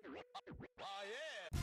Oh yeah.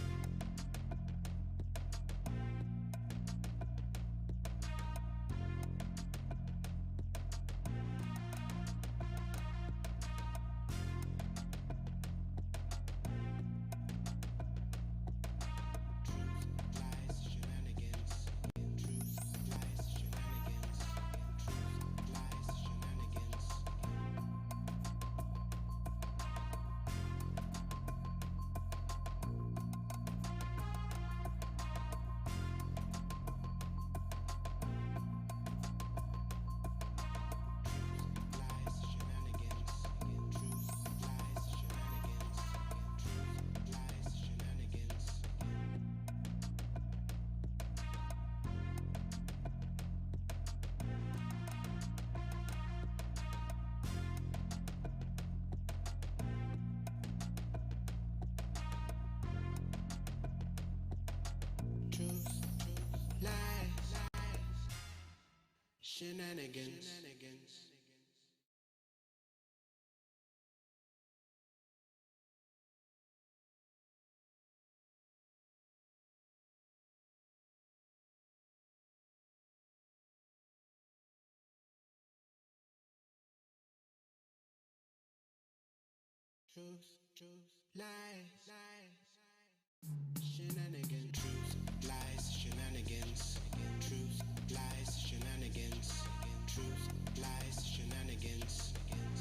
Shenanigans. Truth, lies, shenanigans. Truth, lies, shenanigans. Truth, lies, shenanigans.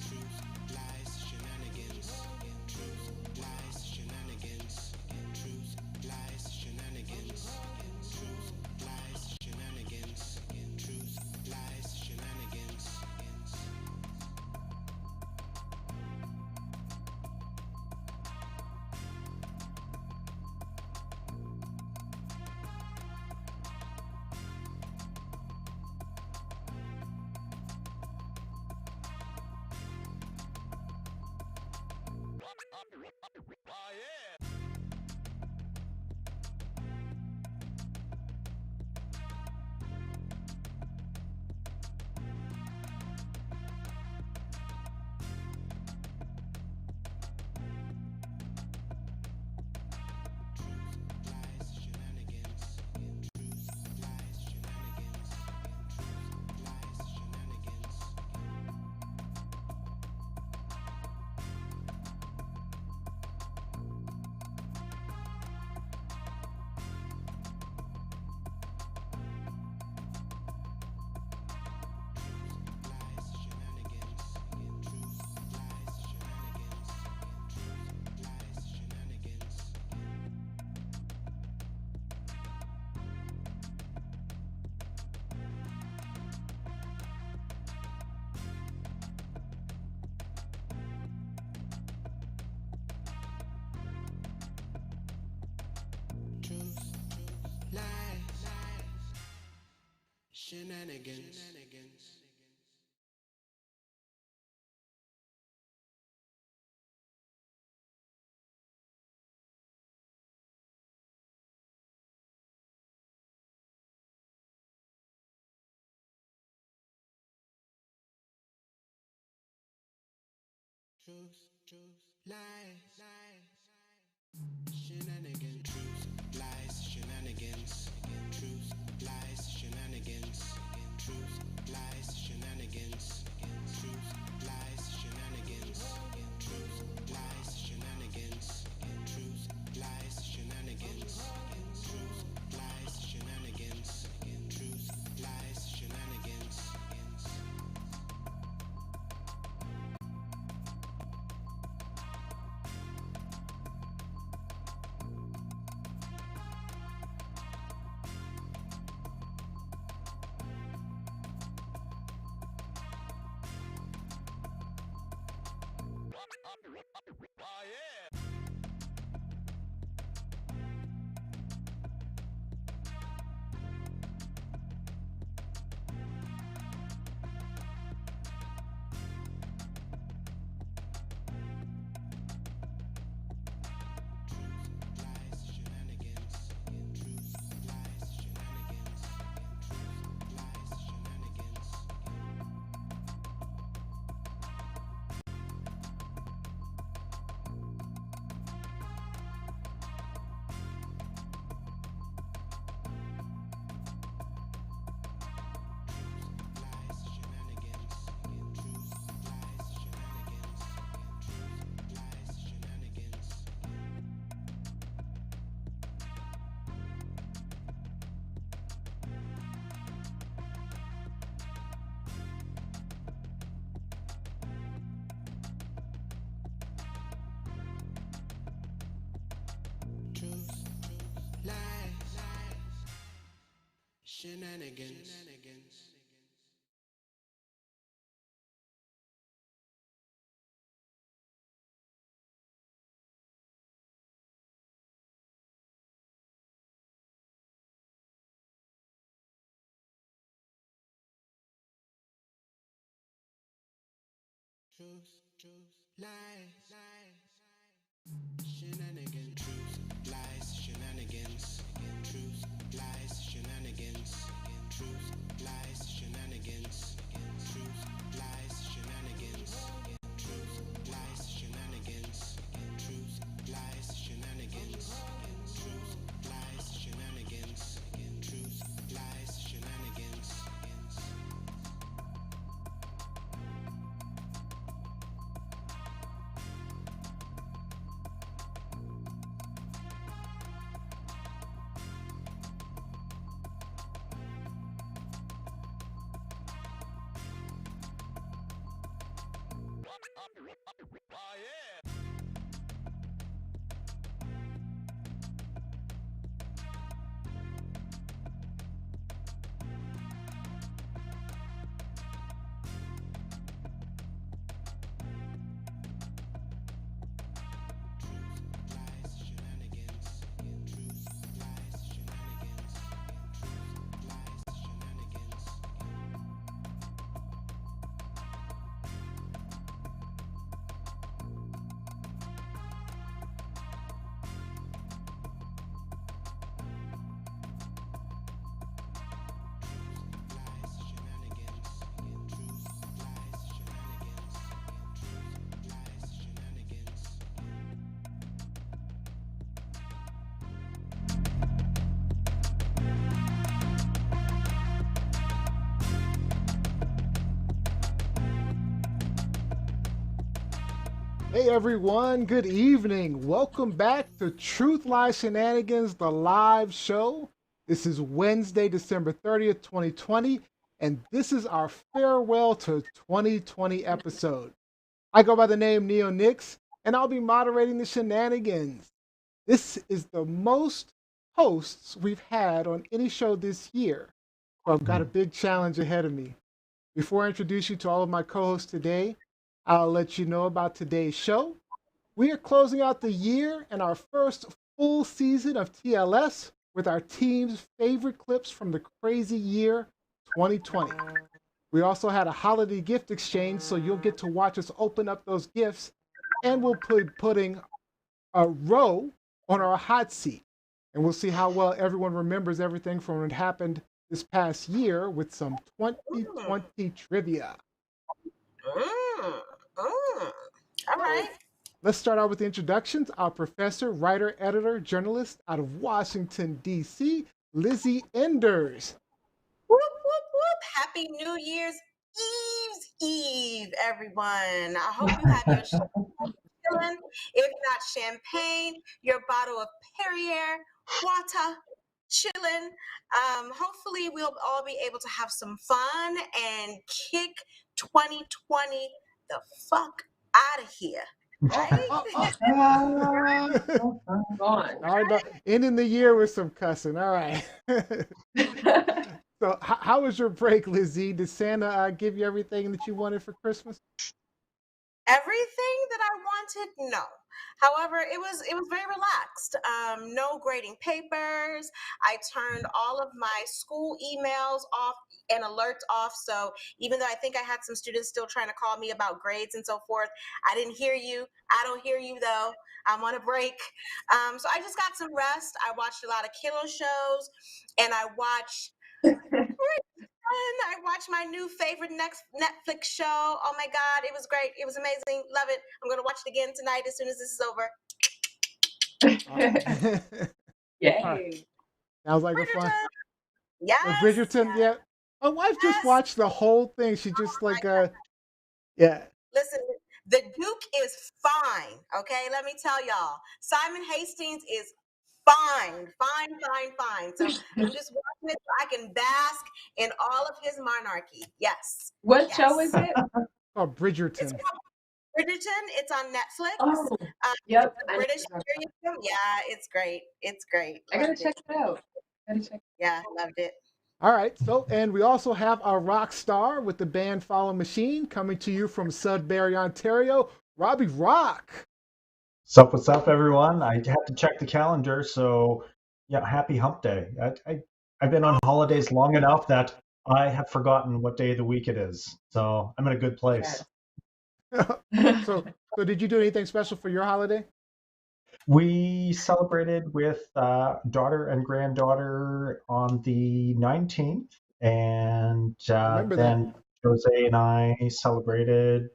Truth, lies, shenanigans. Truth, lies, shenanigans. Truth, lies, shenanigans. Truth, lies, shenanigans. Truth, lies, shenanigans. Truth, lies, shenanigans. Oh yeah. Shenanigans. Truth, lies, shenanigans. Truth, lies, shenanigans. Truth, lies, shenanigans. Truth, lies, shenanigans. Truth, lies, shenanigans. Truth, lies, shenanigans. Truth, lies, shenanigans. Truth, lies, shenanigans. Truth, lies, shenanigans. shenanigans. Truth, lies, shenanigans. Truth, lies, shenanigans. Truth, lies, shenanigans. Truth, lies, shenanigans. Truth, lies, shenanigans. Truth, lies, shenanigans. Truth, lies, shenanigans. Truth, lies, shenanigans. Truth, lies, shenanigans. Hey everyone, good evening. Welcome back to Truth Lies Shenanigans, the live show. This is Wednesday, December 30th, 2020, and this is our farewell to 2020 episode. I go by the name Neo Nix, and I'll be moderating the shenanigans. This is the most hosts we've had on any show this year, so I've got a big challenge ahead of me. Before I introduce you to all of my co hosts today, I'll let you know about today's show. We are closing out the year and our first full season of TLS with our team's favorite clips from the crazy year 2020. We also had a holiday gift exchange, so you'll get to watch us open up those gifts, and we'll be putting a row on our hot seat. And we'll see how well everyone remembers everything from what happened this past year with some 2020 trivia. Mm, all right. Let's start out with the introductions. Our professor, writer, editor, journalist out of Washington, D.C., Lizzie Enders. Whoop, whoop, whoop. Happy New Year's Eve, everyone. I hope you have your chilling, if not champagne, your bottle of Perrier, water, chilling. Hopefully, we'll all be able to have some fun and kick 2020 the fuck out of here. Right? All right, ending the year with some cussing. All right. So, how was your break, Lizzie? Did Santa give you everything that you wanted for Christmas? Everything that I wanted, no. However, it was very relaxed. No grading papers. I turned all of my school emails off and alerts off. So even though I think I had some students still trying to call me about grades and so forth, I didn't hear you. I don't hear you though. I'm on a break. So I just got some rest. I watched a lot of kiddo shows, and I watched I watched my new favorite next Netflix show. Oh my God, it was great. It was amazing. Love it. I'm going to watch it again tonight as soon as this is over. Yay. Right. Sounds like Bridgerton. a fun. Yes. Bridgerton, yeah. My wife just watched the whole thing. She just yeah. Listen, the Duke is fine. Okay, let me tell y'all. Simon Hastings is fine. So I'm just watching it so I can bask in all of his monarchy. Yes. What show is it? Oh, Bridgerton. It's called Bridgerton. It's on Netflix. Oh, yep. British series. Yeah, it's great. It's great. I gotta check it out. Yeah, loved it. All right. So, and we also have our rock star with the band Follow Machine coming to you from Sudbury, Ontario, Robbie Rock. What's up, everyone? I have to check the calendar, so yeah, happy hump day. I've been on holidays long enough that I have forgotten what day of the week it is, so I'm in a good place. so, so did you do anything special for your holiday? We celebrated with daughter and granddaughter on the 19th, and Remember that. then Jose and I celebrated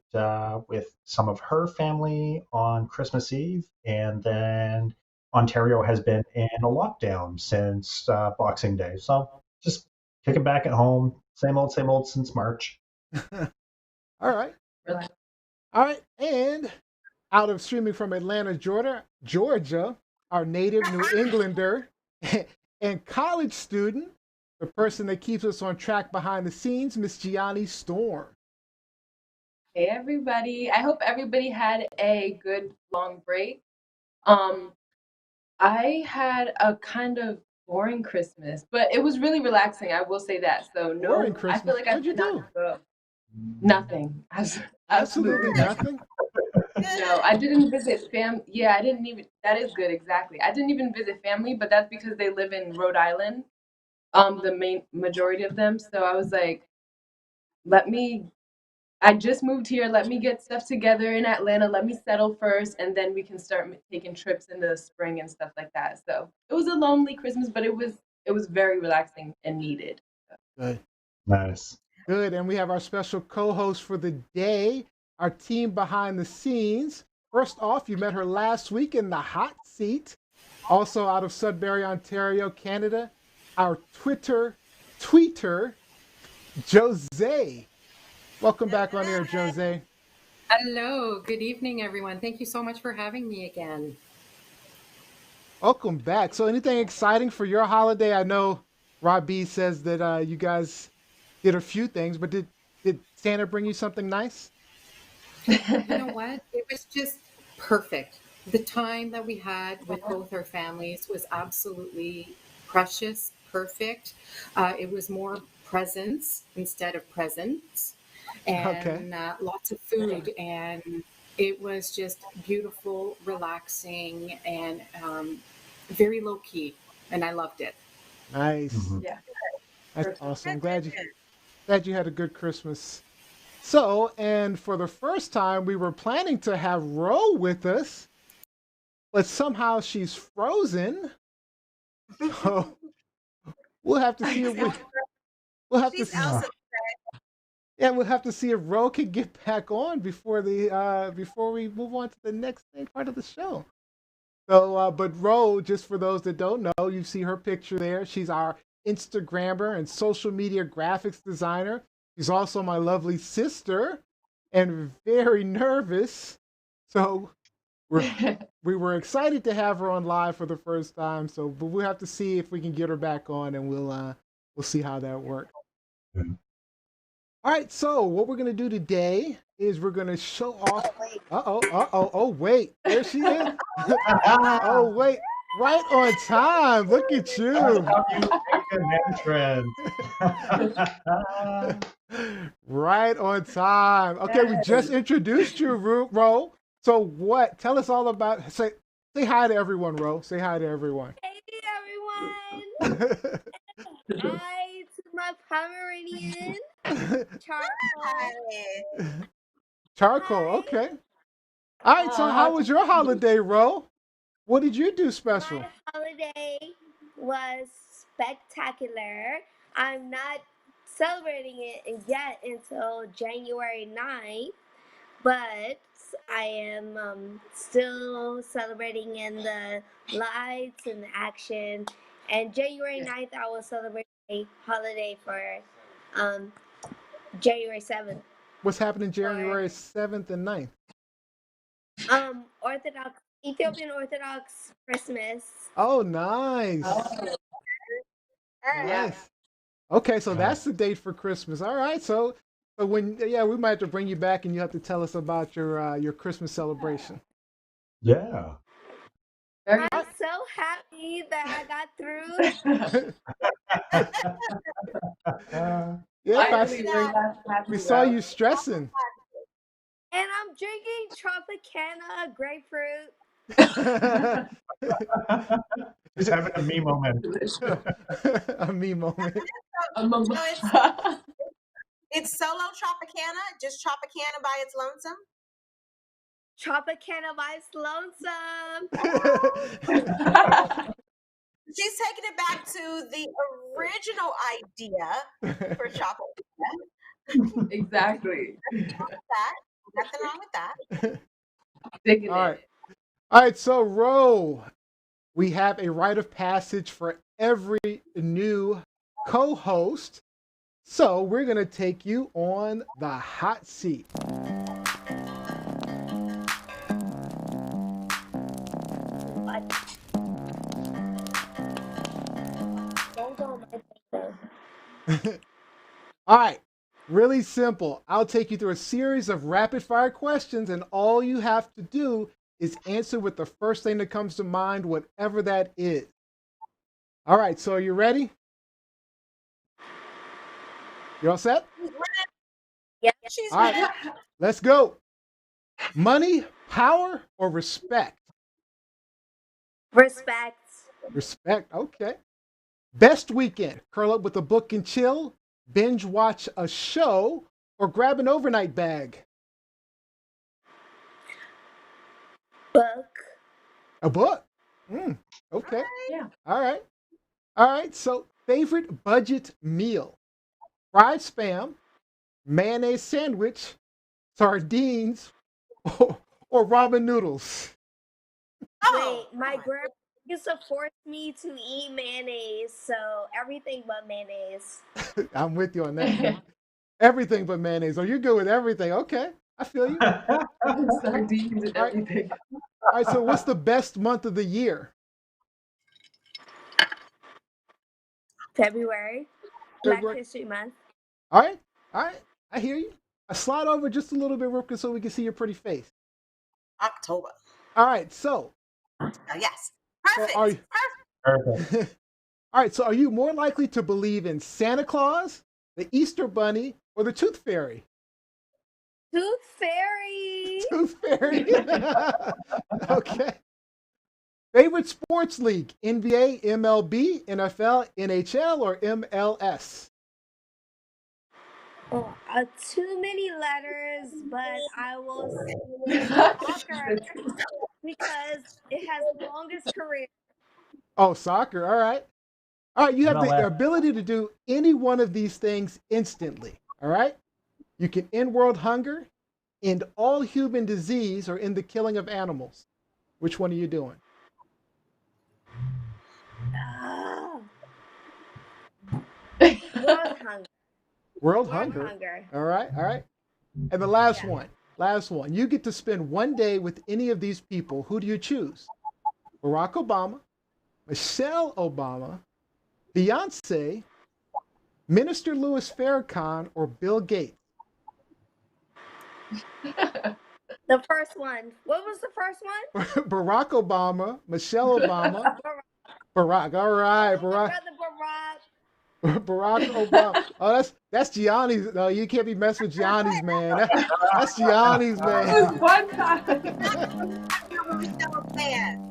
with some of her family on Christmas Eve, and then Ontario has been in a lockdown since Boxing Day. So just kicking back at home, same old since March. All right. All right. And out of streaming from Atlanta, Georgia, our native New Englander and college student, the person that keeps us on track behind the scenes, Miss Gianni Storm. Hey everybody. I hope everybody had a good long break. I had a kind of boring Christmas, but it was really relaxing. I will say that. So Boring no, I feel Christmas. like I What'd you did not do? give up. Nothing. Absolutely Absolutely nothing. nothing. No, I didn't visit fam. Yeah, I didn't even. That is good. Exactly. I didn't even visit family, but that's because they live in Rhode Island. The main majority of them. So I was like, let me. I just moved here. Let me get stuff together in Atlanta. Let me settle first, and then we can start taking trips in the spring and stuff like that. So it was a lonely Christmas, but it was very relaxing and needed. Good. Nice. Good. And we have our special co-host for the day, our team behind the scenes. First off, you met her last week in the hot seat. Also out of Sudbury, Ontario, Canada, our tweeter, Jose. Welcome back on air, Jose. Hello, good evening, everyone. Thank you so much for having me again. Welcome back. So, anything exciting for your holiday? I know Robbie says that you guys did a few things, but did Santa bring you something nice? You know what? It was just perfect. The time that we had with both our families was absolutely precious, perfect. It was more presents instead of presents, Okay. and lots of food. And it was just beautiful, relaxing, and very low key. And I loved it. Nice. Mhm. Yeah. That's Perfect. awesome. Glad you had a good Christmas. So, and for the first time, we were planning to have Ro with us, but somehow she's frozen. So we'll have to see if we'll have to She's Elsa. yeah, we'll have to see if Ro can get back on before we move on to the next thing part of the show. So, but Ro, just for those that don't know, you see her picture there. She's our Instagrammer and social media graphics designer. She's also my lovely sister, and very nervous. So we were excited to have her on live for the first time. So, but we'll have to see if we can get her back on, and we'll see how that works. Mhm. All right, so what we're gonna do today is we're gonna show off. Oh, wait, there she is. Oh, wait, right on time. Look at That's you. how you make an entrance. Right on time. Okay, we just introduced you, Ro. So what? Tell us all about. Say hi to everyone, Ro. Say hi to everyone. Hey everyone! Hi to my Pomeranian, Charcoal. Charcoal. Hi. Okay. All right. So how was your holiday, Ro? What did you do special? My holiday was spectacular. I'm not celebrating it yet until January 9th, but I am still celebrating in the lights and the action. And January 9th, I will celebrate a holiday for um, January 7th What's happening for January 7th and 9th? Orthodox Ethiopian Orthodox Christmas. Oh, nice. Yeah. Nice. Okay, so Nice. that's the date for Christmas. All right. So when yeah, we might have to bring you back and you have to tell us about your Christmas celebration. Yeah. Very I'm so happy that I got through. Yep, Finally, we're Yeah, not we happy, saw bro. you stressing. And I'm drinking Tropicana grapefruit. Just having a me moment. Delicious. A me moment. so it's solo Tropicana, just Tropicana by its lonesome. Tropicana Vice Lonesome. She's taking it back to the original idea for Tropicana. Exactly. That nothing wrong with that. Digging All right. it. All right, so Ro, we have a rite of passage for every new co-host. So we're gonna take you on the hot seat. What? Don't go on my finger. All right, really simple. I'll take you through a series of rapid fire questions, and all you have to do is answer with the first thing that comes to mind, whatever that is. All right, so are you ready? You all set? Yep. She's All right, let's go. Money, power, or respect? Respect. Respect, okay. Best weekend, curl up with a book and chill, binge watch a show, or grab an overnight bag? Book. A book. Okay. Yeah. All right. All right. So, favorite budget meal: fried spam, mayonnaise sandwich, sardines, or ramen noodles? Wait, my my grandma used to force me to eat mayonnaise, so everything but mayonnaise. I'm with you on that. Everything but mayonnaise. Oh, you're good with everything. Okay. I feel you. Sardines and All right. everything. All right. So, what's the best month of the year? February. Black February. History Month. All right. All right. I hear you. I slide over just a little bit, Rupka, so we can see your pretty face. October. All right. So, Yes. so are Perfect. you? Perfect. All right. So, are you more likely to believe in Santa Claus, the Easter Bunny, or the Tooth Fairy? Tooth Fairy. Tooth Fairy. Okay. Favorite sports league: NBA, MLB, NFL, NHL, or MLS? Oh, too many letters, but I will She soccer said, because it has the longest career. Oh, soccer. All right. All right. You have the MLS. ability to do any one of these things instantly. All right. You can end world hunger, end all human disease, or end the killing of animals. Which one are you doing? Ah, world hunger. World World hunger. hunger. All right. All right. And the last Yeah. one. Last one. You get to spend one day with any of these people. Who do you choose? Barack Obama, Michelle Obama, Beyonce, Minister Louis Farrakhan, or Bill Gates? The first one. What was the first one? Barack Obama, Michelle Obama, Barack. Barack. All right, Oh, my Barack. brother Barack. Barack Obama. Oh, that's Gianni's. No, you can't be messing with Gianni's, man. That's Gianni's, that was man. one time. Over Michelle's man.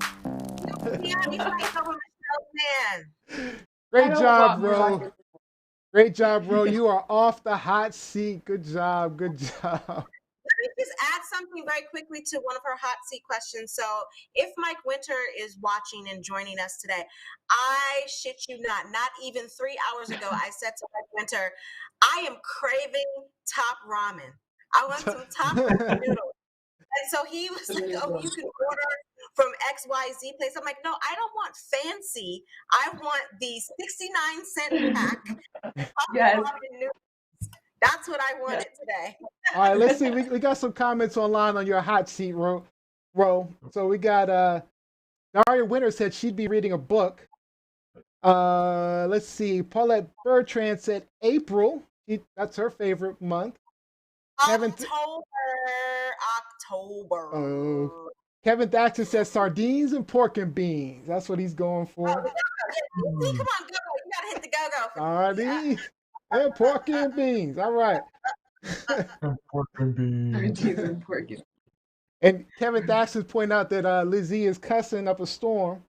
Gianni's fighting over Michelle's man. I Great don't job, want bro. Barack. Great job, bro. You are off the hot seat. Good job. Good job. Let me just add something very quickly to one of her hot seat questions. So, if Mike Winter is watching and joining us today, I shit you not even 3 hours ago, I said to Mike Winter, I am craving top ramen. I want some top ramen noodles. And so he was like, oh, you can order from XYZ place. I'm like, no, I don't want fancy. I want the 69-cent pack of Yes. ramen noodles. That's what I wanted today. All right, let's see. We got some comments online on your hot seat, Ro. So we got Daria Winter said she'd be reading a book. Let's see. Paulette Bertrand said April. That's her favorite month. Kevin. October. Oh, Kevin Thaxton says sardines and pork and beans. That's what he's going Oh, for. see, come on, go-go. You gotta hit the go-go for me. Sardines and pork and beans. All right. And pork and beans. Sardines and pork. And Kevin Thaxton's pointing out that Lizzie is cussing up a storm.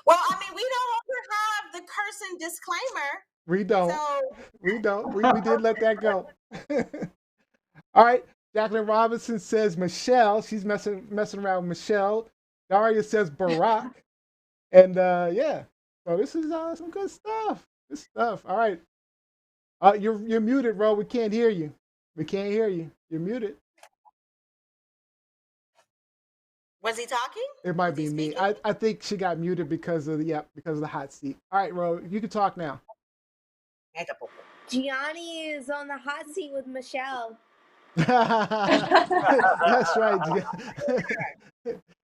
Well, I mean, we no longer have the cursing disclaimer. We don't. So We don't. We did let that go. All right. Jacqueline Robinson says Michelle. She's messing around with Michelle. Daria says Barack. And yeah. So this is some good stuff. Good stuff. All right. You're muted, bro. We can't hear you. We can't hear you. You're muted. was he talking? It might Was he be me. speaking? I think she got muted because of the hot seat. All right, Ro, you can talk now. Gianni is on the hot seat with Michelle. That's right.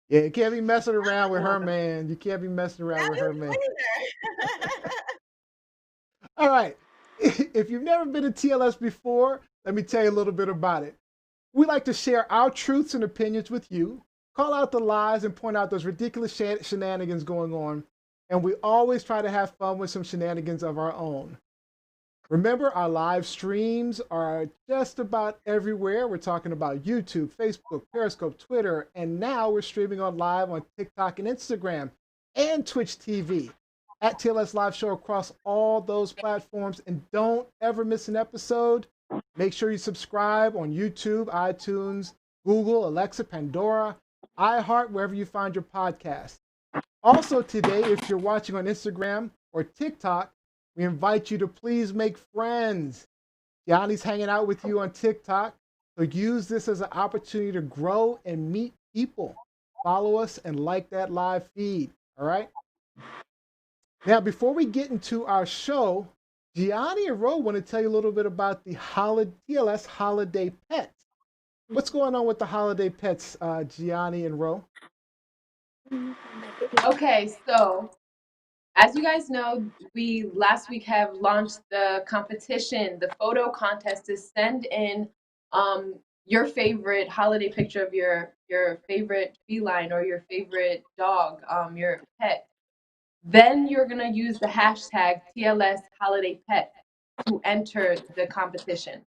Yeah, you can't be messing around with her, man. You can't be messing around with her, man. All right. If you've never been to TLS before, let me tell you a little bit about it. We like to share our truths and opinions with you, call out the lies, and point out those ridiculous shenanigans going on. And we always try to have fun with some shenanigans of our own. Remember, our live streams are just about everywhere. We're talking about YouTube, Facebook, Periscope, Twitter, and now we're streaming on live on TikTok and Instagram and Twitch TV at TLS Live Show across all those platforms. And don't ever miss an episode. Make sure you subscribe on YouTube, iTunes, Google, Alexa, Pandora, iHeart, wherever you find your podcast. Also today, if you're watching on Instagram or TikTok, we invite you to please make friends. Yanni's hanging out with you on TikTok, so use this as an opportunity to grow and meet people. Follow us and like that live feed, all right? Now, before we get into our show, Gianni and Ro want to tell you a little bit about the TLS Holiday Pets. What's going on with the Holiday Pets, Gianni and Ro? Okay, so as you guys know, we last week have launched the competition, the photo contest to send in your favorite holiday picture of your favorite feline or your favorite dog, your pet. Then you're gonna use the hashtag TLS Holiday Pet to enter the competition.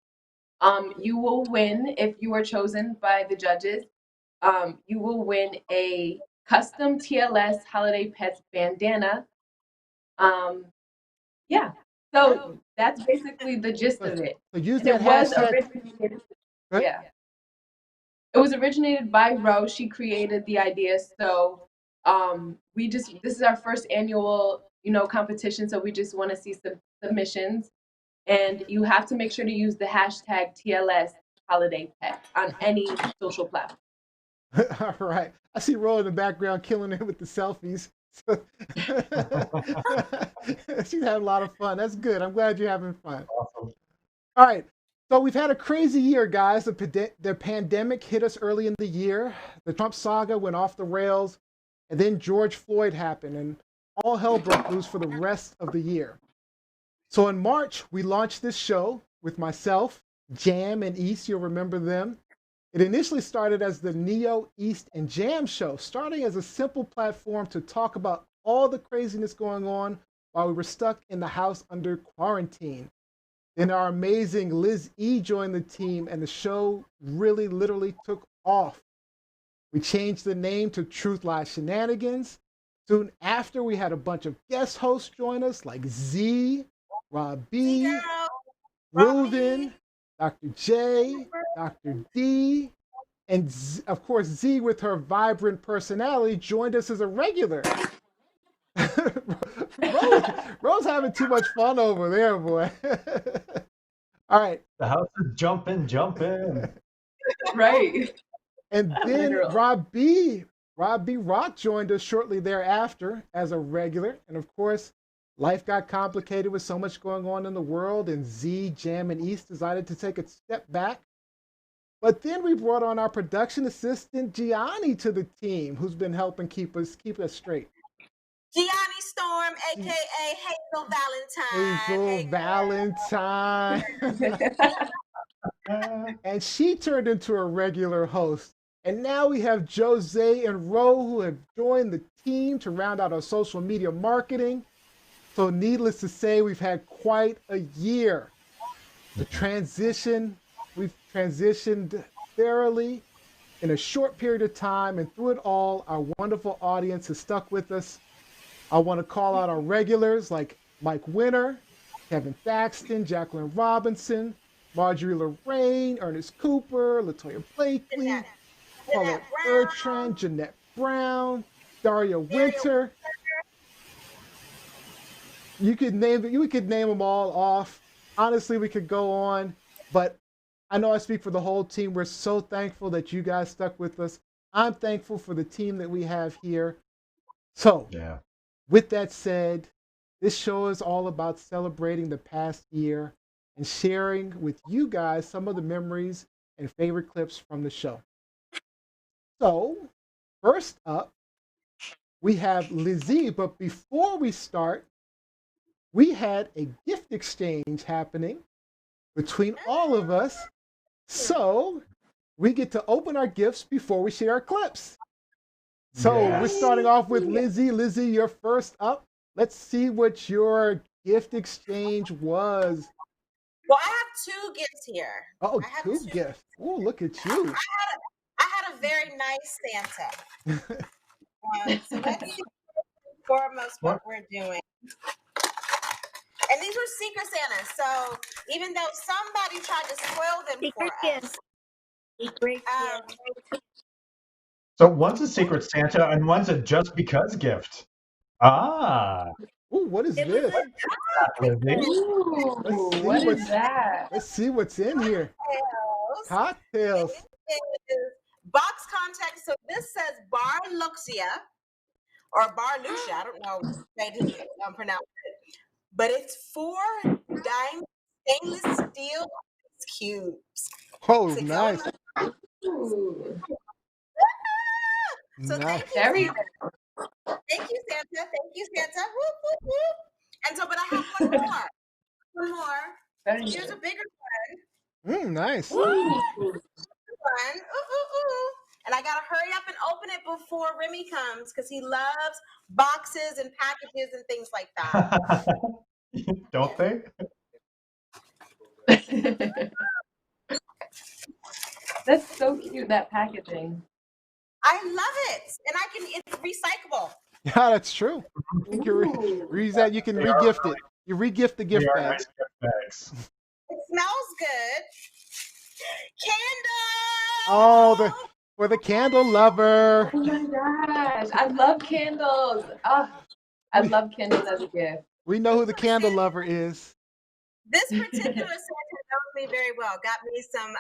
You will win if you are chosen by the judges. You will win a custom TLS Holiday Pets bandana. Yeah. So that's basically the gist of it. So use And it that was hashtag. originated. Yeah. It was originated by Ro. She created the idea. So this is our first annual, competition. So we just want to see some submissions. And you have to make sure to use the hashtag TLS Holiday Pet on any social platform. All right. I see Ro in the background killing it with the selfies. She's having a lot of fun. That's good. I'm glad you're having fun. Awesome. All right. So we've had a crazy year, guys. The pandemic hit us early in the year. The Trump saga went off the rails. And then George Floyd happened, and all hell broke loose for the rest of the year. So in March, we launched this show with myself, Jam, and East. You'll remember them. It initially started as the Neo, East, and Jam show, starting as a simple platform to talk about all the craziness going on while we were stuck in the house under quarantine. Then our amazing Liz E joined the team, and the show really literally took off. We changed the name to Truth Lies Shenanigans. Soon after, we had a bunch of guest hosts join us, like Z, Rob B, Reuven, Dr. J, Dr. D, and of course, Z, with her vibrant personality, joined us as a regular. Rose having too much fun over there, boy. All right. The house is jumping. Right. And then Literal. Rob B Rock joined us shortly thereafter as a regular. And of course, life got complicated with so much going on in the world, and Z, Jam, and East decided to take a step back. But then we brought on our production assistant, Gianni, to the team, who's been helping keep us straight. Gianni Storm, aka Hazel Valentine. Hazel Valentine. And she turned into a regular host. And now we have Jose and Ro who have joined the team to round out our social media marketing. So, needless to say, we've had quite a year. The transition, we've transitioned thoroughly in a short period of time, and through it all, our wonderful audience has stuck with us. I want to call out our regulars like Mike Winter, Kevin Thaxton, Jacqueline Robinson, Marjorie Lorraine, Ernest Cooper, Latoya Blakely, Paula Jeanette Brown, Bertrand, Jeanette Brown, Daria Daria. Winter. You could name them all off. Honestly, we could go on, but I know I speak for the whole team. We're so thankful that you guys stuck with us. I'm thankful for the team that we have here. So, Yeah. with that said, this show is all about celebrating the past year and sharing with you guys some of the memories and favorite clips from the show. So, first up, we have Lizzie, but before we start, we had a gift exchange happening between all of us. So, we get to open our gifts before we share our clips. So, we're Yes. starting off with Lizzie. Lizzie, you're first up. Let's see what your gift exchange was. Well, I have two gifts here. Oh, I have two gifts. Oh, look at you. I had a very nice Santa. So let's see foremost what What? we're doing. And these were Secret Santas. So even though somebody tried to spoil them for Secret us, gift. Secret gift. So one's a Secret Santa and one's a just because gift. Ah, Oh, what is It was this? Lizzie. Ooh, see what what's- is that? Let's see what's in here. Cocktails. It is box context. So this says Bar Luxia or Bar Lucia. I don't know how they didn't pronounce it. But it's 4 diamond stainless steel ice cubes. Oh, to go nice. in the- Ooh, So Nice. very thank you, Santa. Thank you, Santa. Whoop, whoop, whoop. And so, but I have one more. One more. very Here's a good. bigger Nice. Ooh. one. Ooh, ooh, ooh. And I gotta hurry up and open it before Remy comes because he loves boxes and packages and things like that. Don't they? That's so cute, that packaging. I love it, and it's recyclable. Yeah, that's true. You can Ooh. reuse that. You can They are re-gift it. You re-gift the They gift are bag. nice gift bags. It smells good. Candle. Oh, for the candle lover. Oh my gosh, I love candles. Oh, I love candles as a gift. We know who the candle lover is. This particular Santa knows me very well. Got me some,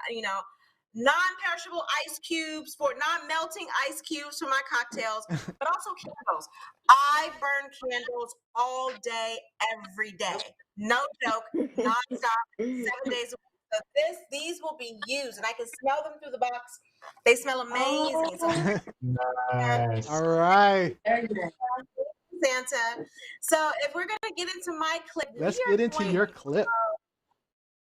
non-perishable ice cubes for non-melting ice cubes for my cocktails, but also candles. I burn candles all day, every day. No joke, nonstop, 7 days a week. So these will be used, and I can smell them through the box. They smell amazing. So Nice. All right. Very good. Santa. So if we're gonna get into my clip, Let's get into your clip.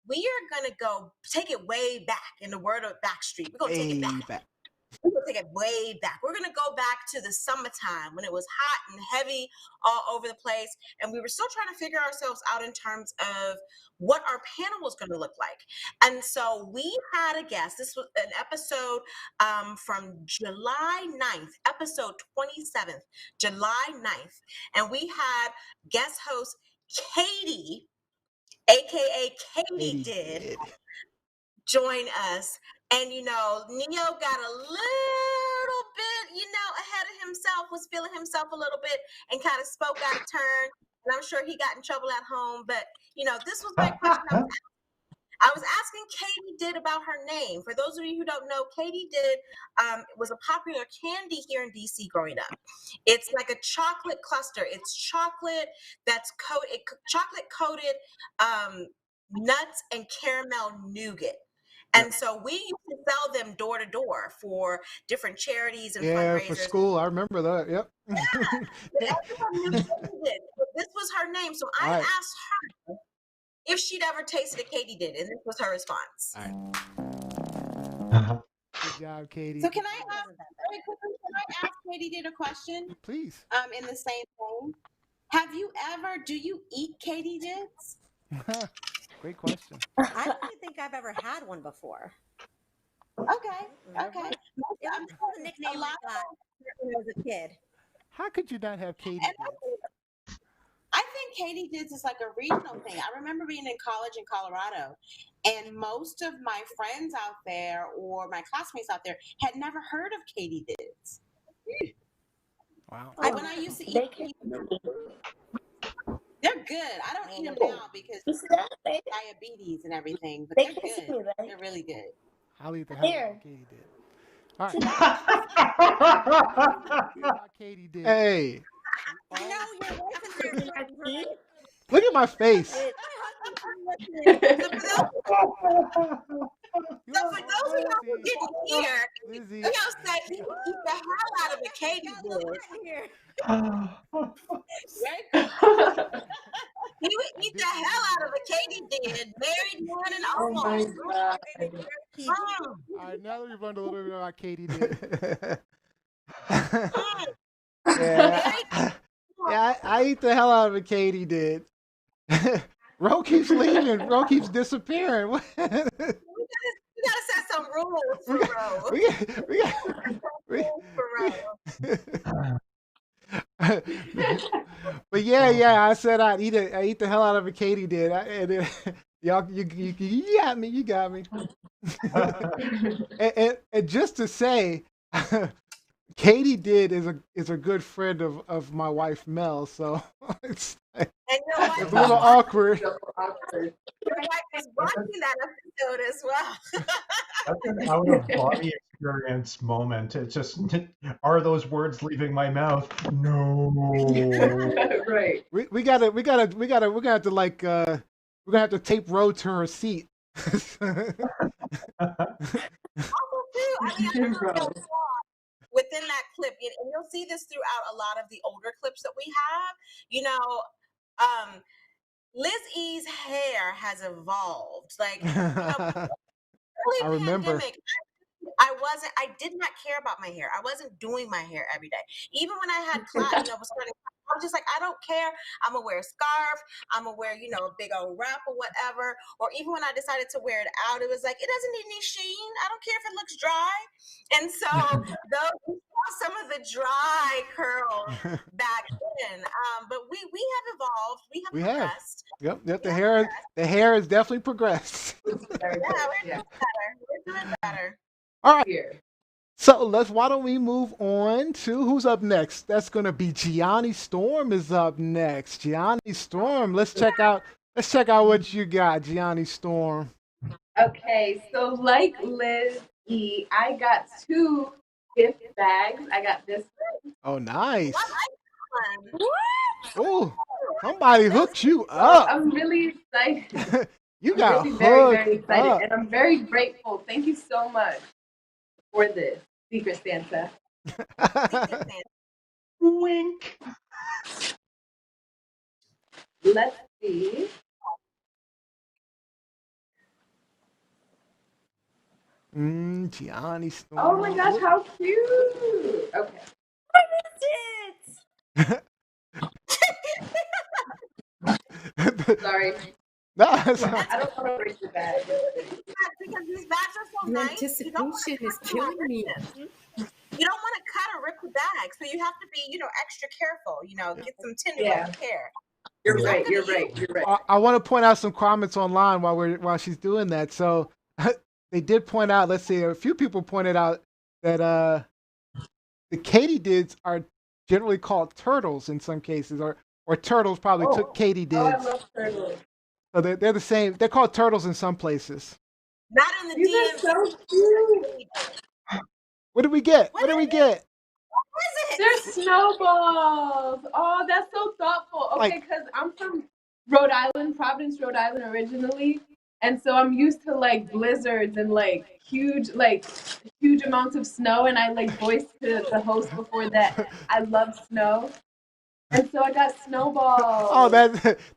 We are gonna go take it way back in the word of Backstreet. We're gonna take it Way back. back. We're gonna take it way back. We're gonna go back to the summertime when it was hot and heavy all over the place, and we were still trying to figure ourselves out in terms of what our panel was going to look like. And so we had a guest. This was an episode from July 9th, episode 27th, July 9th, and we had guest host Katie, aka Katie did, join us. And Neo got a little bit, ahead of himself, was feeling himself a little bit, and kind of spoke out of turn. And I'm sure he got in trouble at home. But this was my question. I was asking Katie Did about her name. For those of you who don't know, Katie Did was a popular candy here in DC growing up. It's like a chocolate cluster. It's chocolate that's chocolate coated nuts and caramel nougat. And so we used to sell them door to door for different charities and fundraisers. For school. I remember that. Yep. Everyone knew Katie Did. This was her name. So I asked her if she'd ever tasted a Katie Did, and this was her response. All right. Good job, Katie. So Good can I job. ask very quickly? Can I ask Katie did a question? Please. In the same vein. Have you ever? Do you eat katydids? Great question. I don't even think I've ever had one before. Okay, Mm-mm. okay. It was I'm just a telling you, a nickname lot I got when I was a kid. How could you not have Katie and I think katydids is like a regional thing. I remember being in college in Colorado, and most of my friends out there or my classmates out there had never heard of katydids. Wow. But when I used to eat, They can. they're good. I don't eat them now because You see that, baby? diabetes and everything, but They they're can see good. me, baby. They're really good. I'll eat the hell out Here. of Katie did. All right. See that? About Katie did. Hey. All, I know your voice in there, Something I Brett. eat. Look at my face. It, So for those of y'all who didn't hear, Lizzie. Leo said he would eat the hell out of a katydid. Very cool. He would eat the hell out of a katydid, married one and Oh all. my god. All right, now that we've learned a little bit about Katie did. Yeah. Yeah, I eat the hell out of a Katie did. Ro keeps leaving. Ro keeps disappearing. We gotta set some rules for Rose. For Rose. But yeah, I said I eat the hell out of a Katie did. Y'all, you got me. You got me. And just to say, Katie did is a good friend of my wife Mel, so it's And your wife it's a little awkward. Your wife is watching that episode as well. That's an out of body experience moment. It's just, are those words leaving my mouth? No. Right. We're gonna have to like we're gonna have to tape Ro to her seat. Also, too, I mean, I don't know if y'all saw within that clip, and you'll see this throughout a lot of the older clips that we have. You know, Liz E's hair has evolved. Like, you know, early I remember. pandemic, I did not care about my hair. I wasn't doing my hair every day. Even when I had class, was starting, I was just like, I don't care. I'm gonna wear a scarf. I'm gonna wear, a big old wrap or whatever. Or even when I decided to wear it out, it was like, it doesn't need any sheen. I don't care if it looks dry. And so those we saw some of the dry curls back then. But we have evolved. We have We have. progressed. Yep. We The have hair progressed. has definitely progressed. Very Yeah, good. we're Yeah. doing better. We're doing better. All right. Here. So why don't we move on to who's up next? That's gonna be Gianni Storm is up next. Gianni Storm, let's check out what you got, Gianni Storm. Okay, so like Liz E, I got 2 gift bags. I got this. Oh, nice. Fun. Oh, somebody hooked you So up. I'm really excited. You I'm got really very, very hooked excited. up. And I'm very grateful. Thank you so much for this, Secret Santa. Wink. Let's see. Gianni Storm. Oh my gosh, how cute. Okay. Sorry. No, I don't want to break the bag. Because these bags are so The nice. You don't want anticipation is killing me. You don't want to cut or rip the bag, so you have to be, extra careful. Get some tender care. You're So right. I'm You're gonna right. You're right. I want to point out some comments online while she's doing that. So they did point out. Let's see, a few people pointed out that the katydids are generally called turtles in some cases, or turtles probably took Oh, I katydids. love turtles. So they're the same. They're called turtles in some places. Not in the These are DMV. so cute. What did we get? What did we get? What is They're it? snowballs. Oh, that's so thoughtful. Okay, Like- because I'm from Rhode Island, Providence, Rhode Island originally. And so I'm used to like blizzards and huge amounts of snow. And I voiced to the host before that I love snow. And so I got snowballs. Oh,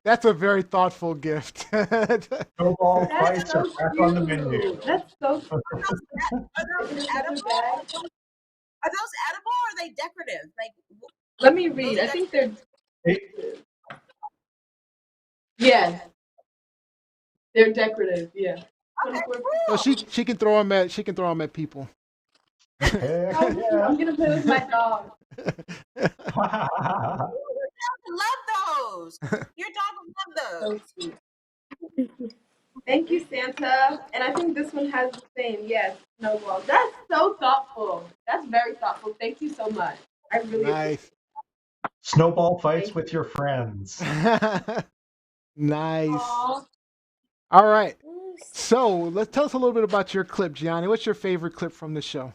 that's a very thoughtful gift. Snowball That's fights are so back on the menu. cute. That's so Are those in a paper edible? bag. Are those edible or are they decorative? Like Let me those read. are I think they're Hey, yes, they're decorative. Yeah. okay, 24. So cool. she can throw them at people. Oh, heck I'm gonna play with my dog. yeah. Love those. Your dog would love So those. sweet. Thank you, Santa. And I think this one has the same. Yes, snowballs. That's so thoughtful. That's very thoughtful. Thank you so much. I really appreciate Nice. Snowball it. fights Thank you. with your friends. Nice. Aw. All right. Ooh, So let's tell us a little bit about your clip, Gianni. What's your favorite clip from the show?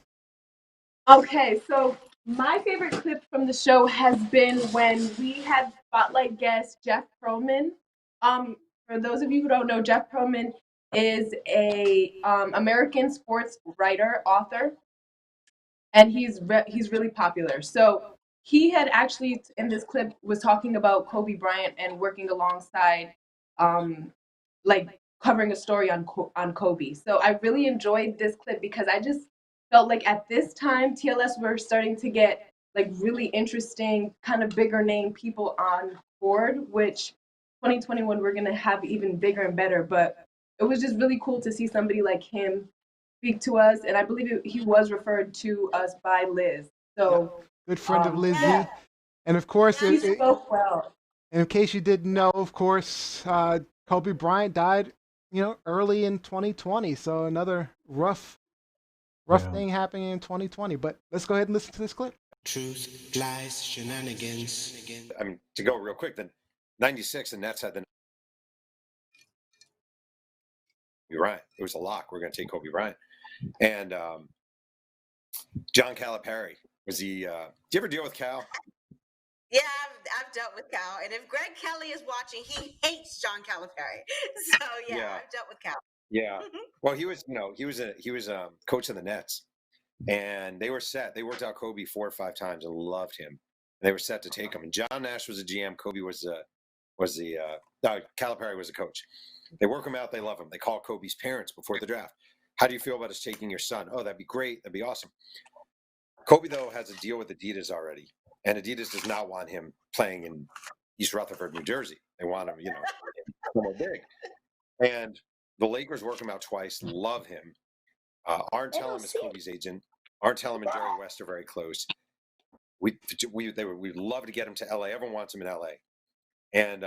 Okay, so my favorite clip from the show has been when we had spotlight guest Jeff Pearlman. For those of you who don't know, Jeff Pearlman is a American sports writer, author, and he's really popular. So he had actually in this clip was talking about Kobe Bryant and working alongside, um, like covering a story on Kobe. So I really enjoyed this clip because I just felt like at this time TLS were starting to get like really interesting kind of bigger name people on board, which 2021 we're gonna have even bigger and better. But it was just really cool to see somebody like him speak to us, and I believe he was referred to us by Liz. Yep. So, Good friend of yeah, Lizzie. And of course, Yeah, he spoke well. in case you didn't know, of course, Kobe Bryant died, early in 2020. So another rough Yeah. thing happening in 2020. But let's go ahead and listen to this clip. Truth, lies, shenanigans. I mean, to go real quick, then 96, the Nets had the Kobe Bryant. It was a lock. We're going to take Kobe Bryant. And John Calipari was the. Do you ever deal with Cal? yeah, I've dealt with Cal, and if Greg Kelly is watching, he hates John Calipari. So yeah, Yeah. I've dealt with Cal. Yeah. Well, he was, he was coach of the Nets, and they were set. They worked out Kobe 4 or 5 times and loved him. They were set to take him. And John Nash was a GM. Kobe was the Calipari was a coach. They work him out. They love him. They call Kobe's parents before the draft. How do you feel about us taking your son? Oh, that'd be great. That'd be awesome. Kobe, though, has a deal with Adidas already, and Adidas does not want him playing in East Rutherford, New Jersey. They want him, somewhere big. And the Lakers work him out twice, love him. Aren't telling him is Kobe's agent. Aren't telling him and Jerry West are very close. We'd love to get him to LA. Everyone wants him in LA. And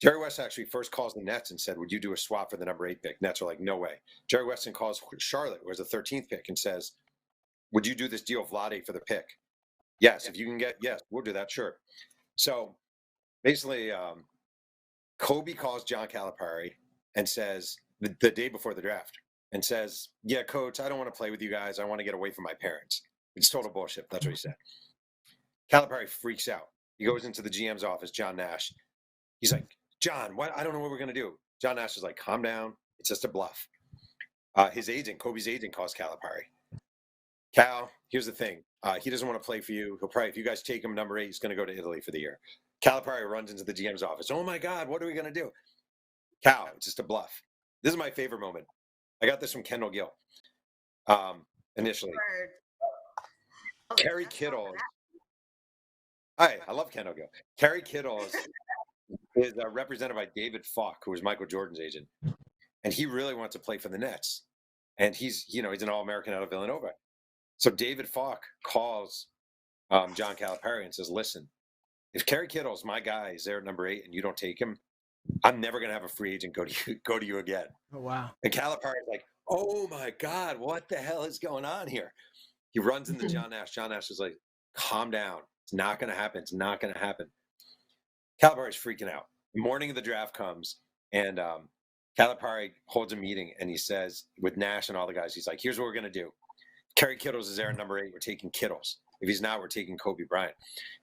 Jerry West actually first calls the Nets and said, "Would you do a swap for the number 8 pick?" Nets are like, "No way." Jerry Weston calls Charlotte, who was the 13th pick, and says, "Would you do this deal, Vlade, for the pick?" Yes, if you can get, yes, we'll do that, sure. So basically, Kobe calls John Calipari and says the day before the draft and says, "Yeah, coach, I don't want to play with you guys. I want to get away from my parents." It's total bullshit. That's what he said. Calipari freaks out. He goes into the GM's office, John Nash. He's like, "John, what? I don't know what we're going to do." John Nash is like, "Calm down. It's just a bluff." His agent, Kobe's agent, calls Calipari. "Cal, here's the thing. He doesn't want to play for you. He'll probably, if you guys take him number 8, he's going to go to Italy for the year." Calipari runs into the GM's office. "Oh my God, what are we going to do?" "Cal, it's just a bluff." This is my favorite moment. I got this from Kendall Gill. Initially, Word. Oh, Kerry that's all Kittle. for that. Hi, I love Kendall Gill. Kerry Kittle is represented by David Falk, who was Michael Jordan's agent, and he really wants to play for the Nets. And he's an All-American out of Villanova. So David Falk calls John Calipari and says, "Listen, if Kerry Kittle's my guy, is there at number 8, and you don't take him, I'm never going to have a free agent go to you again." Oh, wow. And Calipari's like, "Oh my God, what the hell is going on here?" He runs into John Nash. John Nash is like, "Calm down. It's not going to happen. It's not going to happen." Calipari's freaking out. The morning of the draft comes, and Calipari holds a meeting, and he says, with Nash and all the guys, he's like, "Here's what we're going to do. Kerry Kittles is there at number 8. We're taking Kittles. If he's not, we're taking Kobe Bryant."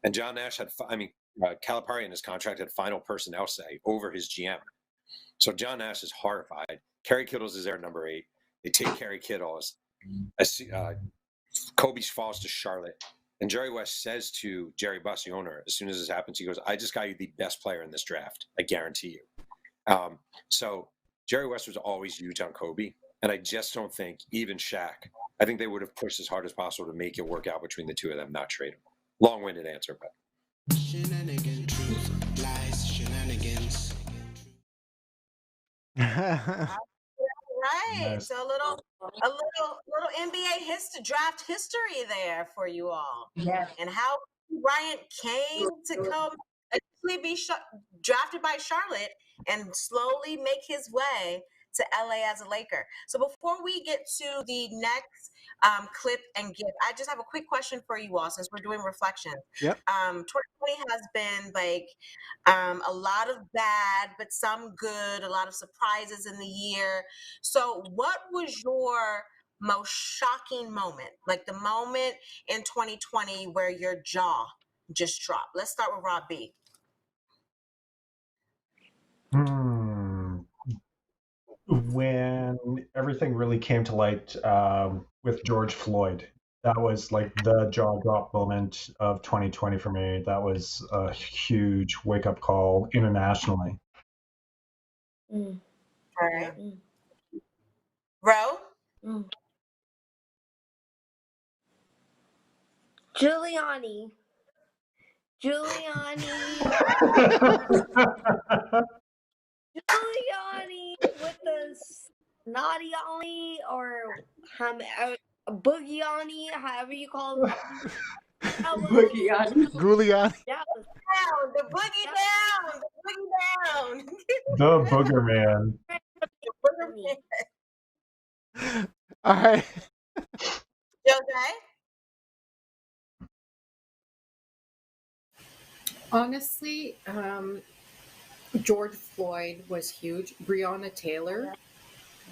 And John Nash Calipari in his contract had final personnel say over his GM. So John Nash is horrified. Kerry Kittles is there at number 8. They take Kerry Kittles. Kobe falls to Charlotte. And Jerry West says to Jerry Buss, the owner, as soon as this happens, he goes, "I just got you the best player in this draft. I guarantee you." So Jerry West was always huge on Kobe. And I just don't think even Shaq, I think they would have pushed as hard as possible to make it work out between the two of them, not trade him. Long-winded answer, but. Shenanigans, truth, lies, shenanigans. Right. Nice. So a little NBA draft history there for you all. Yes. And how Bryant came to come initially be drafted by Charlotte and slowly make his way to LA as a Laker. So before we get to the next clip and gift, I just have a quick question for you all since we're doing reflections. Yep. 2020 has been like a lot of bad, but some good, a lot of surprises in the year. So what was your most shocking moment, like the moment in 2020 where your jaw just dropped? Let's start with Rob B. When everything really came to light with George Floyd, that was like the jaw drop moment of 2020 for me. That was a huge wake up call internationally. All right. Ro? Giuliani with the snotty Ollie or boogie however you call it. Boogie on. Giuliani. That was Down, the boogie down, the boogie down. The Booger Man. The boogie man. All right. Jose? Honestly, George Floyd was huge. Breonna Taylor,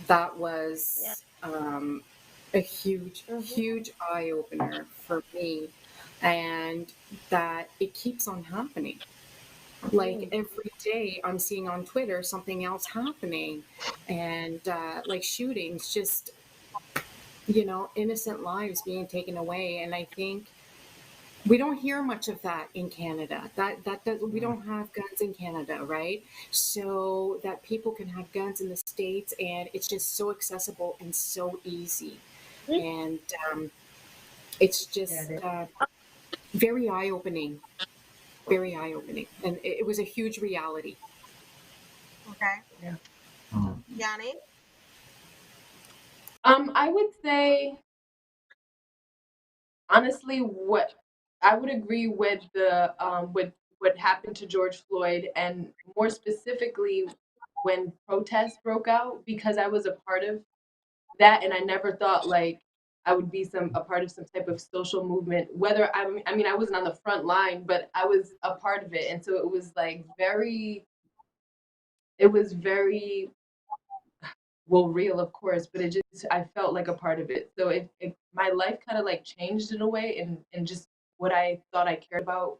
that was a huge, huge eye opener for me, and that it keeps on happening. Like every day, I'm seeing on Twitter something else happening, and like shootings, just innocent lives being taken away. And I think we don't hear much of that in Canada. We don't have guns in Canada, right? So that people can have guns in the States, and it's just so accessible and so easy, and it's just very eye opening, and it was a huge reality. Okay. Yeah. Yanni? I would say honestly, what I would agree with with what happened to George Floyd, and more specifically when protests broke out, because I was a part of that, and I never thought like I would be a part of some type of social movement. Whether I mean I wasn't on the front line, but I was a part of it, and so it was like very well real, of course, but I felt like a part of it. So my life kind of like changed in a way, and just what I thought I cared about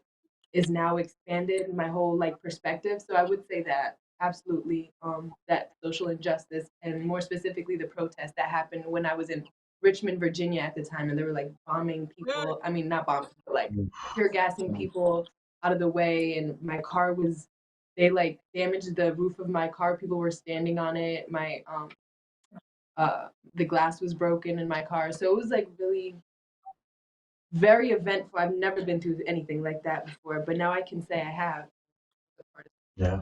is now expanded, my whole like perspective. So I would say that absolutely, that social injustice, and more specifically the protest that happened when I was in Richmond, Virginia at the time, and they were like bombing people. I mean, not bombing, but like tear gassing people out of the way, and my car was they like damaged the roof of my car. People were standing on it. My the glass was broken in my car. So it was like really very eventful. I've never been through anything like that before, but now I can say I have. Yeah.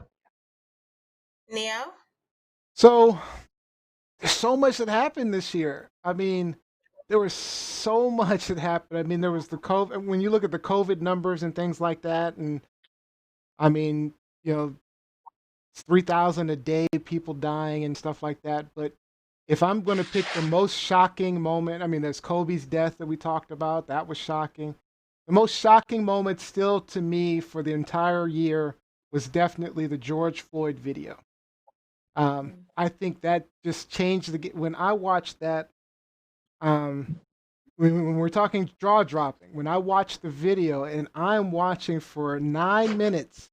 Neo? So there's so much that happened this year. I mean, there was so much that happened. I mean, there was the COVID. When you look at the COVID numbers and things like that, and I mean, 3,000 a day, people dying and stuff like that. But if I'm going to pick the most shocking moment, I mean, there's Kobe's death that we talked about. That was shocking. The most shocking moment still to me for the entire year was definitely the George Floyd video. I think that just changed when I watched that. When we're talking jaw dropping, when I watched the video and I'm watching for 9 minutes,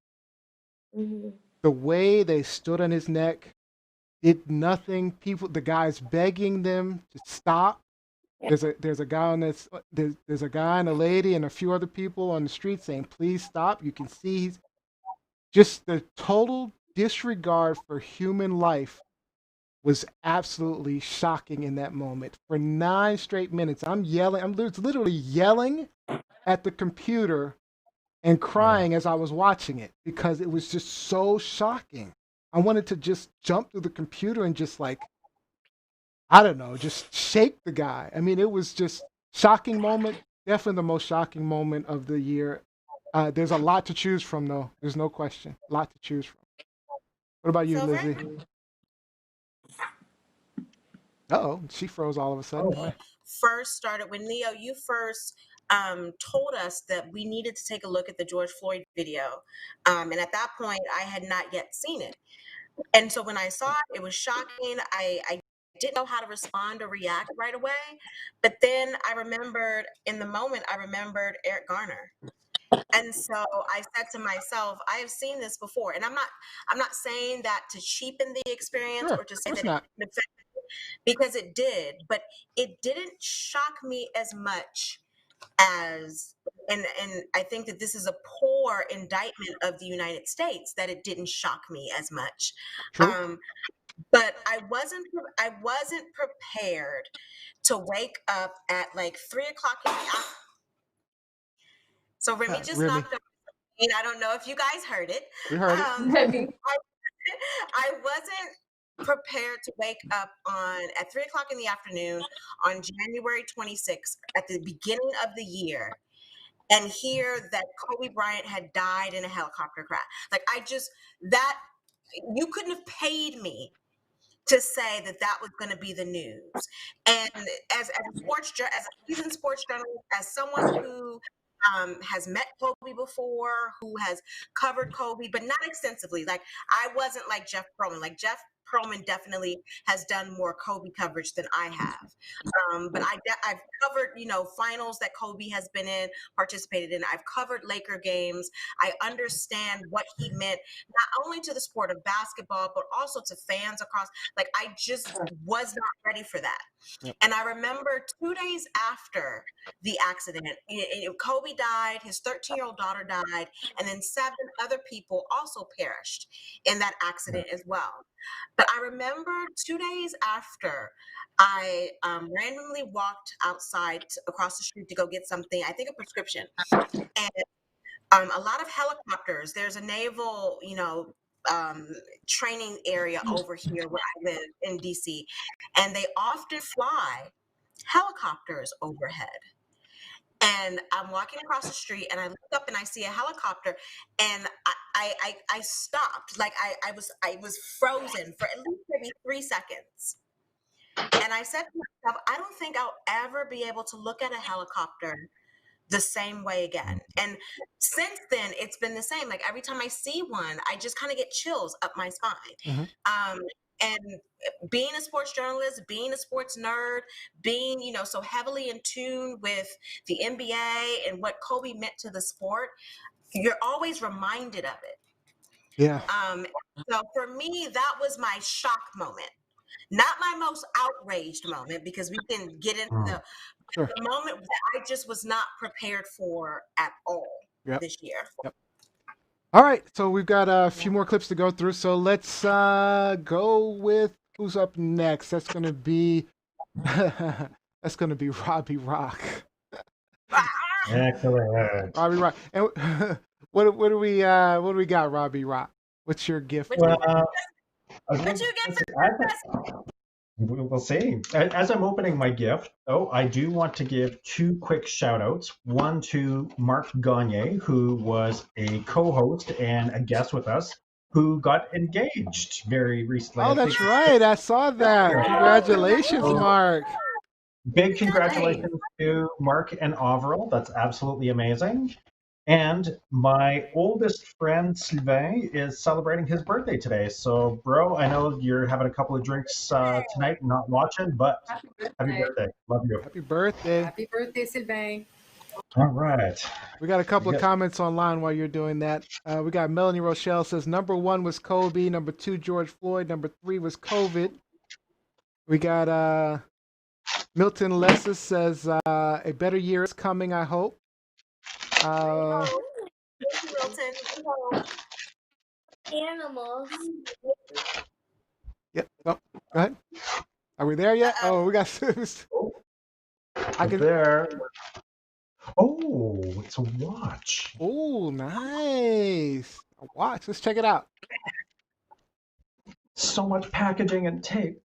the way they stood on his neck, did nothing. The guys begging them to stop. There's a guy on this there's a guy and a lady and a few other people on the street saying, "Please stop." You can see just the total disregard for human life was absolutely shocking in that moment. For 9 straight minutes, I'm yelling. I'm literally yelling at the computer and crying as I was watching it because it was just so shocking. I wanted to just jump through the computer and just like, I don't know, just shake the guy. I mean, it was just shocking moment. Definitely the most shocking moment of the year. There's a lot to choose from, though. There's no question. A lot to choose from. What about you, Silver? Lizzie? Uh-oh, she froze all of a sudden. Why? First started when Leo, you first told us that we needed to take a look at the George Floyd video. And at that point, I had not yet seen it. And so when I saw it, it was shocking. I didn't know how to respond or react right away. But then I remembered in the moment, I remembered Eric Garner. And so I said to myself, I have seen this before. And I'm not saying that to cheapen the experience Sure, or to of say course that not. it affected, because it did, but it didn't shock me as much as and I think that this is a poor indictment of the United States that it didn't shock me as much. True. But I wasn't prepared to wake up at like 3 o'clock in the afternoon. So Remy just Remy, knocked on. I don't know if you guys heard it. we heard it. I wasn't prepared to wake up at 3 o'clock in the afternoon on January 26th at the beginning of the year and hear that Kobe Bryant had died in a helicopter crash. Like that you couldn't have paid me to say that that was going to be the news. And as a seasoned sports journalist, as someone who has met Kobe before, who has covered Kobe, but not extensively. Like I wasn't like Jeff Pearlman. Like Jeff Pearlman definitely has done more Kobe coverage than I have. But I've covered, finals that Kobe has been in, participated in. I've covered Laker games. I understand what he meant, not only to the sport of basketball, but also to fans across. Like I just was not ready for that. Yep. And I remember 2 days after the accident, Kobe died, his 13-year-old daughter died, and then 7 other people also perished in that accident as well. But I remember 2 days after, I randomly walked outside across the street to go get something, I think a prescription. And a lot of helicopters, there's a naval, training area over here where I live in DC, and they often fly helicopters overhead. And I'm walking across the street and I look up and I see a helicopter and I stopped. Like I was frozen for at least maybe 3 seconds. And I said to myself, I don't think I'll ever be able to look at a helicopter the same way again. And since then, it's been the same. Like every time I see one, I just kind of get chills up my spine. Mm-hmm. And being a sports journalist, being a sports nerd, being, so heavily in tune with the NBA and what Kobe meant to the sport, you're always reminded of it. Yeah. So for me, that was my shock moment. Not my most outraged moment, because we can get into the moment that I just was not prepared for at all this year. Yep. All right, so we've got a few more clips to go through. So let's go with who's up next. That's gonna be Robbie Rock. Excellent. Robbie Rock. And what do we got, Robbie Rock? What's your gift? Well, what you get for we'll see. As I'm opening my gift, I do want to give 2 quick shout outs. One to Mark Gagne, who was a co-host and a guest with us, who got engaged very recently. Oh, that's right. I saw that. Congratulations, Mark. Big congratulations to Mark and Avril. That's absolutely amazing. And my oldest friend, Sylvain, is celebrating his birthday today. So, bro, I know you're having a couple of drinks tonight and not watching, but happy birthday. Love you. Happy birthday. Happy birthday, Sylvain. All right. We got a couple of comments online while you're doing that. We got Melanie Rochelle says, number 1 was Kobe. Number 2, George Floyd. Number 3 was COVID. We got Milton Lesser says a better year is coming. I hope. Oh, thank you, Milton. We hope. Animals. Yep. Oh, go ahead. Are we there yet? Uh-oh. Oh, we got. I can. There. Oh, it's a watch. Oh, nice. A watch. Let's check it out. So much packaging and tape.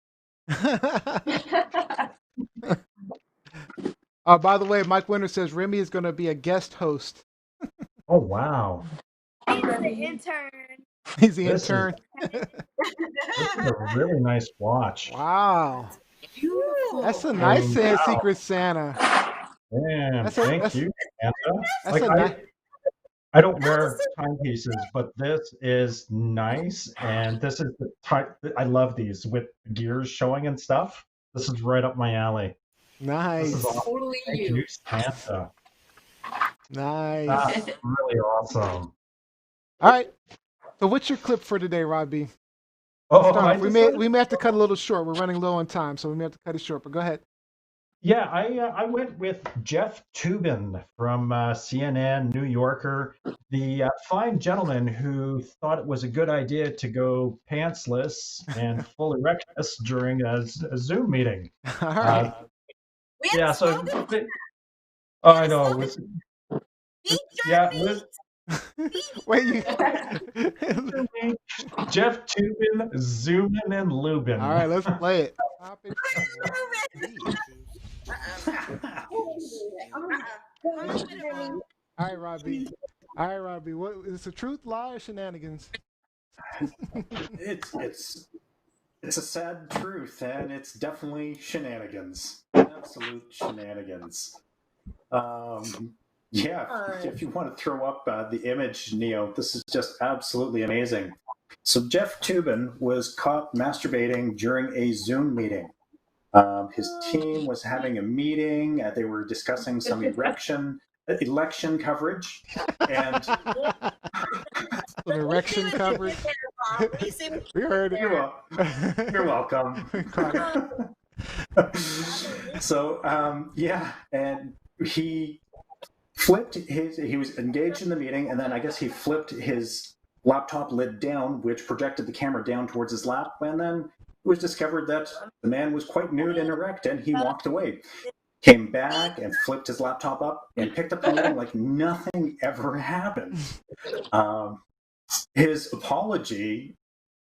By the way, Mike Winter says Remy is going to be a guest host. Oh, wow. He's the intern. He's the This intern. This is a really nice watch. Wow. Beautiful. That's a nice Wow. Secret Santa. Man, That's thank you, Santa. That's Like, a nice. I don't wear timepieces, but this is nice, and this is the type. I love these with gears showing and stuff. This is right up my alley. This Nice. is awesome. Totally Thank you. you, Santa. Nice. That's really awesome. All right. So what's your clip for today, Robbie? Oh, Start off. We decided- may have to cut a little short. We're running low on time, so we may have to cut it short. But go ahead. Yeah, I went with Jeff Toobin from CNN, New Yorker, the fine gentleman who thought it was a good idea to go pantsless and full erectness during a Zoom meeting. All right. We have Yeah, a so slogan. I know. It was, Beat your yeah, meat. Wait. You... Jeff Toobin, zooming and lubin. All right. Let's play it. Topic. All right, Robbie. All right, Robbie. What is the truth, lie, or shenanigans? It's a sad truth, and it's definitely shenanigans. Absolute shenanigans. Yeah, if you want to throw up the image, Neo, this is just absolutely amazing. So Jeff Toobin was caught masturbating during a Zoom meeting. His team was having a meeting. They were discussing some election coverage, and Some erection coverage. We heard it. you're welcome. So yeah, and he flipped he was engaged in the meeting, and then I guess he flipped his laptop lid down, which projected the camera down towards his lap, and then it was discovered that the man was quite nude and erect, and he walked away. Came back and flipped his laptop up and picked up the meeting like nothing ever happened. His apology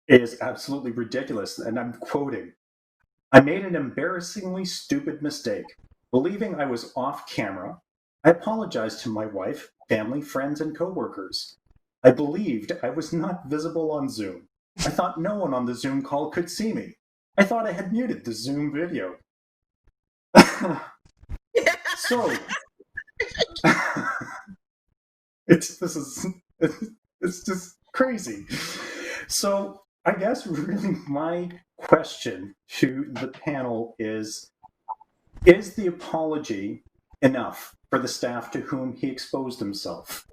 is absolutely ridiculous, and I'm quoting, "I made an embarrassingly stupid mistake. Believing I was off camera, I apologized to my wife, family, friends, and coworkers. I believed I was not visible on Zoom. I thought no one on the Zoom call could see me. I thought I had muted the Zoom video." So, it's just crazy. So, I guess really my question to the panel is the apology enough for the staff to whom he exposed himself?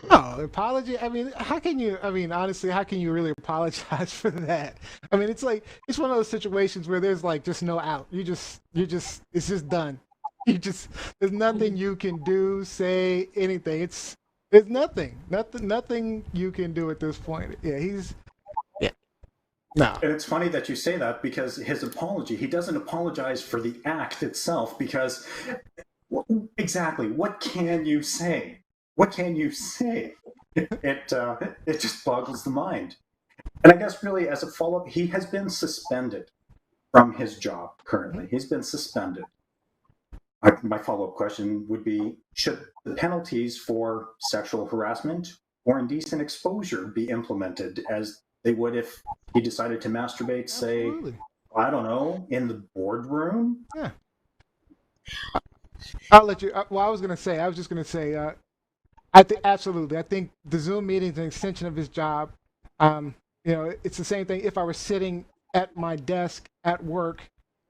No, apology. I mean, how can you? I mean, honestly, how can you really apologize for that? I mean, it's like it's one of those situations where there's like just no out. It's just done. There's nothing you can do, say anything. There's nothing you can do at this point. Yeah, no. And it's funny that you say that, because his apology, he doesn't apologize for the act itself, because exactly, what can you say? What can you say? It just boggles the mind. And I guess really as a follow-up, he has been suspended from his job currently. He's been suspended. My follow-up question would be, should the penalties for sexual harassment or indecent exposure be implemented as they would if he decided to masturbate, say, Absolutely. I don't know, in the boardroom? Yeah. I'll let you. Well, I was just going to say, I think absolutely. I think the Zoom meeting is an extension of his job. It's the same thing. If I were sitting at my desk at work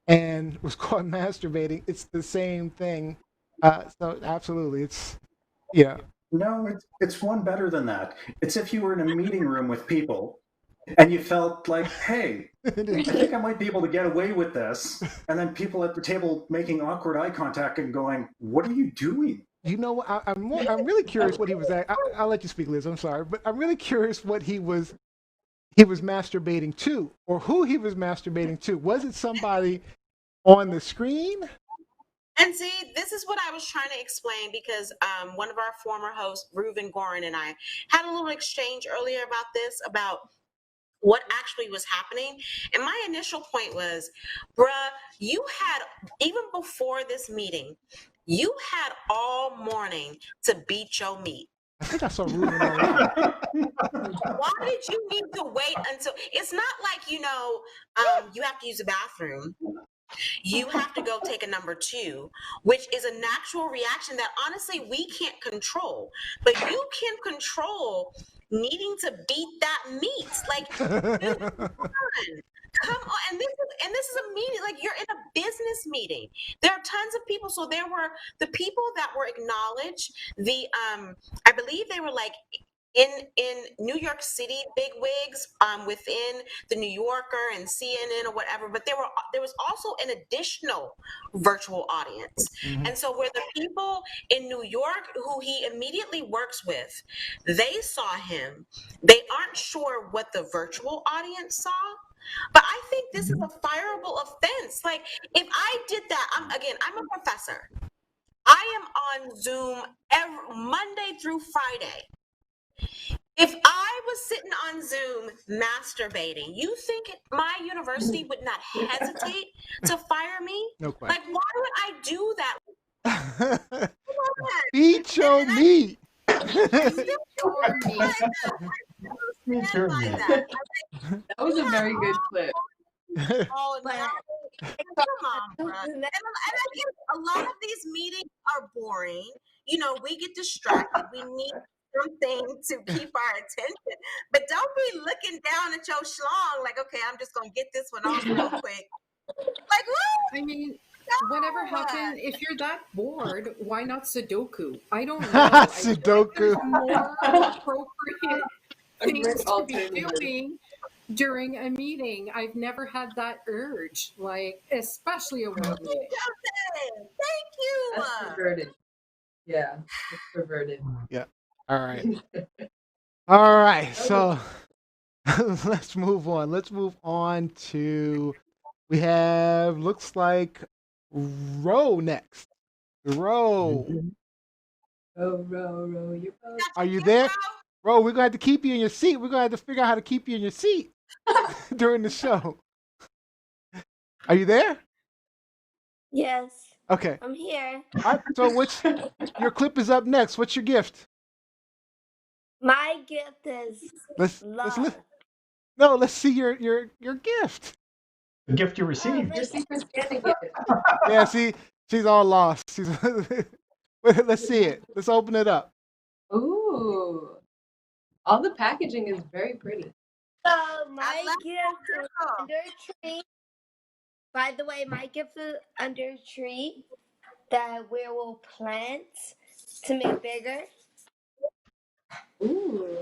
and was caught masturbating, it's the same thing. So absolutely, it's No, it's one better than that. It's if you were in a meeting room with people and you felt like, hey, I think I might be able to get away with this. And then people at the table making awkward eye contact and going, "What are you doing?" You know what? I'm really curious what he was at. I'll let you speak, Liz. I'm sorry, but I'm really curious what he was masturbating to, or who he was masturbating to. Was it somebody on the screen? And see, this is what I was trying to explain because one of our former hosts, Reuven Gorin, and I had a little exchange earlier about this, about what actually was happening. And my initial point was, bruh, you had, even before this meeting, you had all morning to beat your meat. I think I saw Ruben online. Why did you need to wait until, it's not like, you have to use a bathroom. You have to go take a number 2, which is a natural reaction that honestly we can't control. But you can control needing to beat that meat. Like, dude, come on. And this is a meeting, like you're in a business meeting. There are tons of people. So there were the people that were acknowledged, I believe they were like in New York City big wigs within the New Yorker and CNN or whatever, but there was also an additional virtual audience. Mhm. And so where the people in New York who he immediately works with, they saw him. They aren't sure what the virtual audience saw. But I think this is a fireable offense. Like, if I did that, I'm a professor. I am on Zoom every Monday through Friday. If I was sitting on Zoom masturbating, you think my university would not hesitate to fire me? No question. Like, why would I do that? Beat your meat. That was a very good clip. Oh, no. Come on, bro. And I guess a lot of these meetings are boring. We get distracted. We need something to keep our attention. But don't be looking down at your schlong like, okay, I'm just going to get this one off real quick. Like, what? I mean, whatever happened, if you're that bored, why not Sudoku? I don't know. Sudoku. There's more appropriate things to be doing during a meeting. I've never had that urge, like, especially a world meeting. Thank you. That's perverted. Yeah, it's perverted. Yeah. All right. All right. So let's move on. Let's move on to, we have, looks like Row next. Row. Row your boat. Are you there? Row, we're going to have to keep you in your seat. We're going to have to figure out how to keep you in your seat during the show. Are you there? Yes. Okay. I'm here. All right, so your clip is up next. What's your gift? My gift is love. Let's see your gift. The gift you received. Your secret Santa gift. Yeah, see, she's all lost. Let's see it. Let's open it up. Ooh. All the packaging is very pretty. So my gift is under a tree. By the way, my gift is under a tree that we will plant to make bigger. Ooh.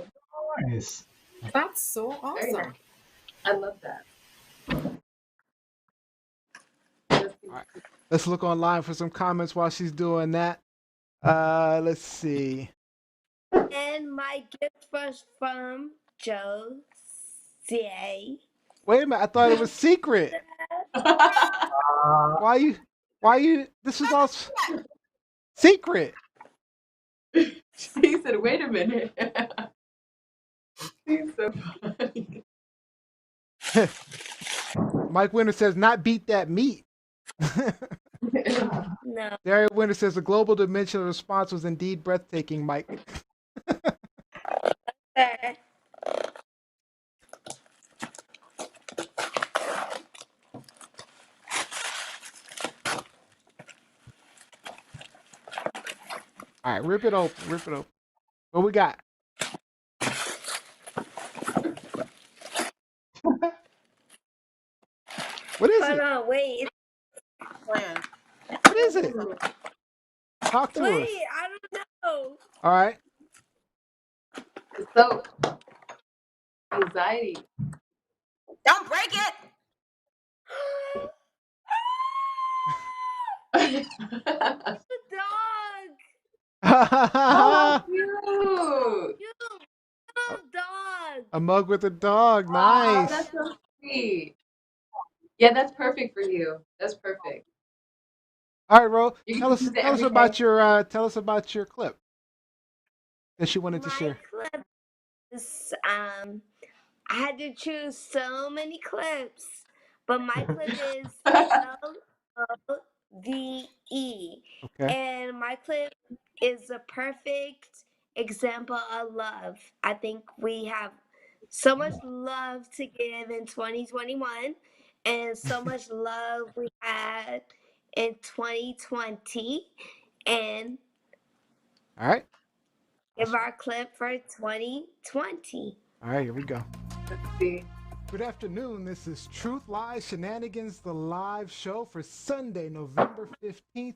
Nice. That's so Very awesome. nice. I love that. All right. Let's look online for some comments while she's doing that. Let's see. And my gift was from Josie. Wait a minute, I thought it was secret. Why you, this is all secret. He said, wait a minute. He's so funny. Mike Winter says, not beat that meat. No. Barry Winter says, the global dimension of the response was indeed breathtaking, Mike. All right, rip it open. What we got? What is it? on, wait. What is it? Talk to us. Wait, I don't know. All right. So, anxiety. Don't break it. The dog. Oh, cute. You little dog. A mug with a dog. Oh, Nice. that's so sweet. Yeah, that's perfect for you. That's perfect. All right, Ro. You Tell can us use it tell us every about day. your clip that you wanted to My share. clip is I had to choose so many clips, but my clip is LOVE. Okay. And my clip is a perfect example of love. I think we have so much love to give in 2021 and so much love we had in 2020. And All right. give our clip for 2020. All right, here we go. Let's see. Good afternoon. This is Truth Lies Shenanigans, the live show for Sunday, November 15th.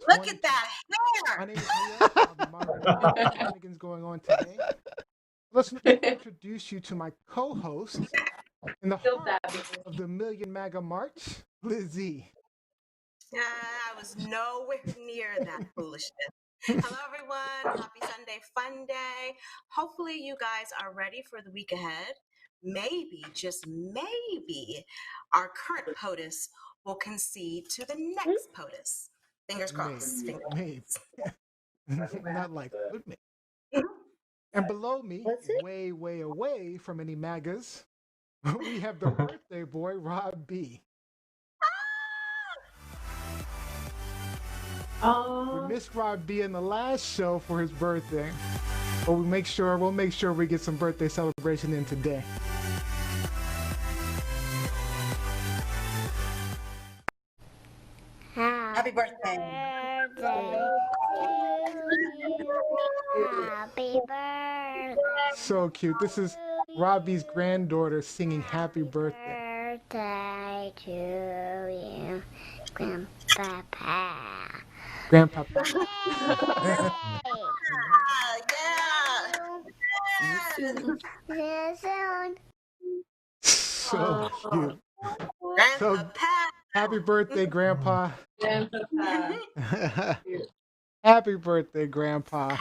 Look at that My hair. name is Leo. I'll be monitoring the shenanigans going on today. Let's introduce you to my co-host in the Feel heart that. of the Million MAGA March, Lizzie. I was nowhere near that foolishness. Hello, everyone. Happy Sunday Fun Day. Hopefully, you guys are ready for the week ahead. Maybe, just maybe, our current POTUS will concede to the next POTUS. Fingers crossed. Maybe. Not like but maybe. Fingers. And below me, What's it? way, way away from any MAGAs, we have the birthday boy, Rob B. We missed Rob B in the last show for his birthday, but we'll make sure we get some birthday celebration in today. Happy birthday. Happy birthday. So cute. This is Robbie's granddaughter singing happy birthday. Birthday to you, Grandpapa. Grandpapa. Yeah. So cute. So Grandpapa. happy birthday, Grandpa. Grandpapa. Happy birthday, Grandpa.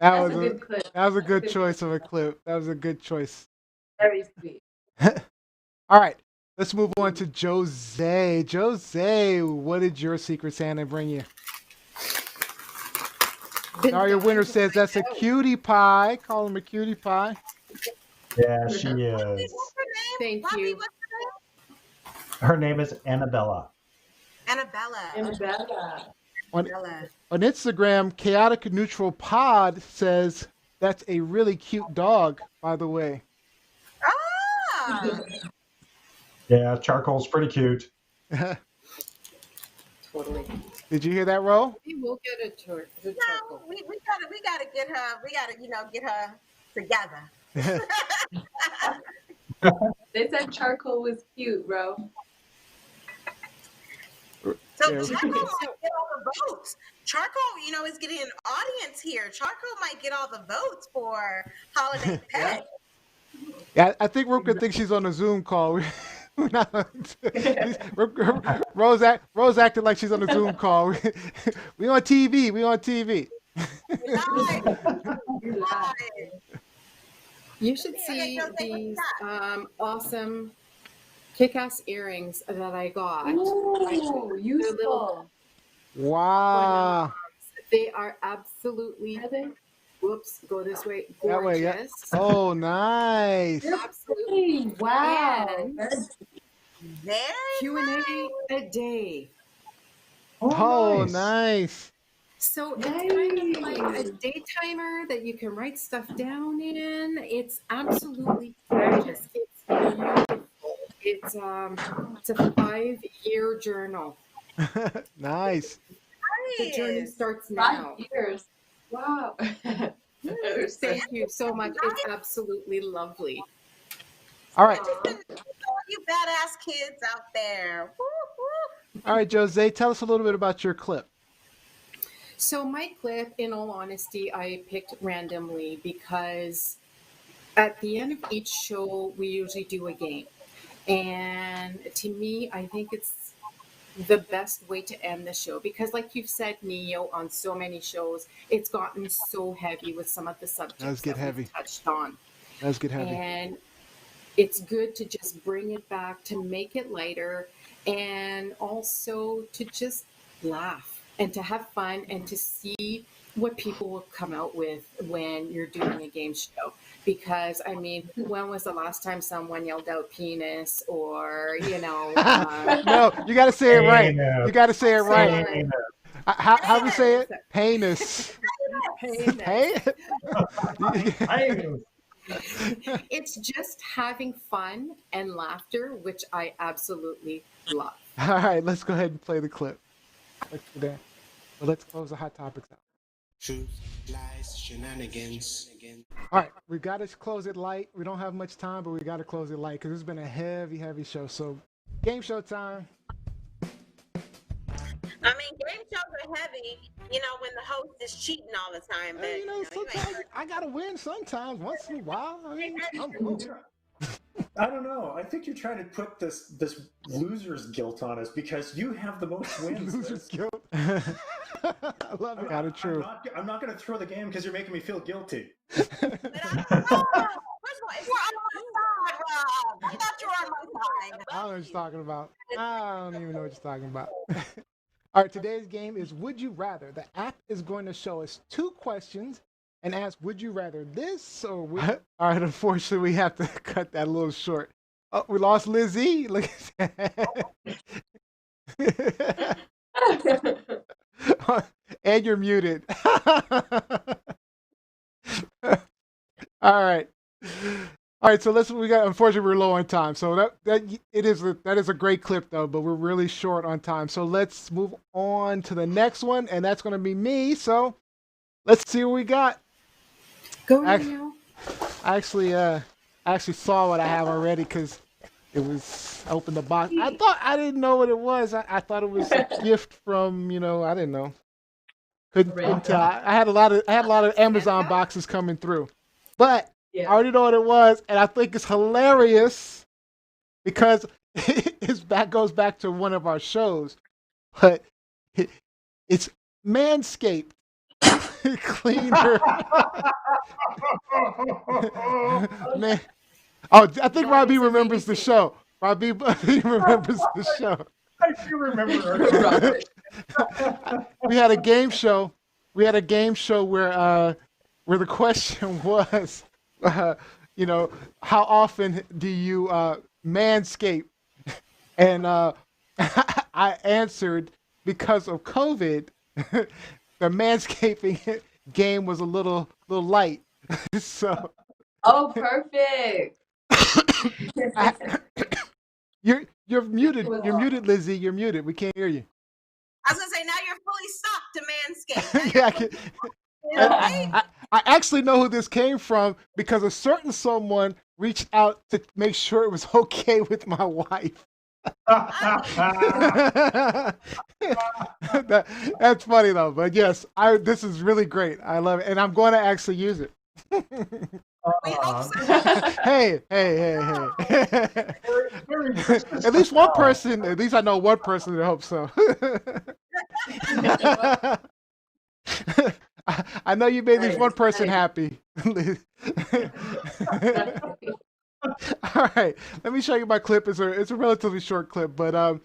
That's a good clip. That was a good choice of a clip. That was a good choice. Very sweet. All right, let's move on to Jose. Jose, what did your Secret Santa bring you? Daria Winter says that's a cutie pie. Call him a cutie pie. Yeah, she is. What's her name? Thank Robbie, you. what's Her name is Annabella. her name? Annabella. On Instagram, Chaotic Neutral Pod says that's a really cute dog, by the way. Ah. Yeah, Charcoal's pretty cute. Totally. Did you hear that, Ro? We will get a tour. The No, charcoal. we gotta get her. We gotta, get her together. They said charcoal was cute, bro. So Yeah. Charcoal might get all the votes. Charcoal, is getting an audience here. Charcoal might get all the votes for Holiday Pet. Yeah, I think Ruka thinks she's on a Zoom call. We're not Rose acting like she's on a Zoom call. We on TV. We on TV. Live. You should Okay, see Jose, these what's awesome kick-ass earrings that I got. Ooh, useful. Wow. They are absolutely, Are they? whoops, go this way, That way, yeah. gorgeous. Oh, nice. Absolutely. Wow. And Very Q&A a day. Oh, nice. nice. So it's kind of like a day timer that you can write stuff down in. It's absolutely gorgeous. It's beautiful. It's a 5-year journal. Nice. The journey nice. starts now. 5 years. Wow. Thank you so much. It's absolutely lovely. All right. You badass kids out there. Woo, woo. All right, Jose, tell us a little bit about your clip. So my clip, in all honesty, I picked randomly because At the end of each show, we usually do a game. And to me, I think it's the best way to end the show because, like you've said, Neo, on so many shows, it's gotten so heavy with some of the Does subjects get that we've heavy. touched on. Does get heavy. And it's good to just bring it back, to make it lighter, and also to just laugh and to have fun and to see what people will come out with when you're doing a game show. Because, I mean, when was the last time someone yelled out penis or, No, you got to say it right. Penis. You got to say it right. sorry, How do we say it? penis. Penis. Penis. Hey. It's just having fun and laughter, which I absolutely love. All right, let's go ahead and play the clip. Let's do that. But let's close the hot topics out. Truth, lies, shenanigans. All right, we got to close it light. We don't have much time, but we got to close it light because it's been a heavy, heavy show. So, game show time. I mean, game shows are heavy, when the host is cheating all the time. But, Hey, sometimes I got to win sometimes, once in a while. I mean, I don't know. I think you're trying to put this loser's guilt on us because you have the most wins. Loser's guilt. I love it. Kind of true. I'm not going to throw the game because you're making me feel guilty. First of all, if you're on my side, Rob, I thought you were on my side. I don't know what you're talking about. I don't even know what you're talking about. All right, today's game is Would You Rather. The app is going to show us 2 questions and ask, would you rather this or would... All right, unfortunately, we have to cut that a little short. Oh, we lost Lizzie. Look at that. And you're muted. All right. All right, so unfortunately we're low on time. So that is a great clip though, but we're really short on time. So let's move on to the next one, and that's going to be me. So let's see what we got. Go now. I actually saw what I have already because it was open the box. I didn't know what it was. I thought it was a gift from I didn't know. Couldn't tell. I had a lot of Amazon boxes coming through, but. Yeah. I already know what it was, and I think it's hilarious because goes back to one of our shows, but it's Manscaped cleaner. Man, I think Robbie remembers the show. Robbie remembers the show. I do remember. We had a game show. Where the question was. How often do you manscape? And I answered because of COVID, the manscaping game was a little light. So. Oh, perfect. You're muted. You're muted, Lizzie. You're muted. We can't hear you. I was gonna say now you're fully stocked to manscape. Yeah, I actually know who this came from because a certain someone reached out to make sure it was okay with my wife. That's funny though, but yes, this is really great. I love it, and I'm going to actually use it. Hey. At least one person. At least I know one person that hopes so. I know you made at least one person happy. All right, let me show you my clip. It's a relatively short clip, but so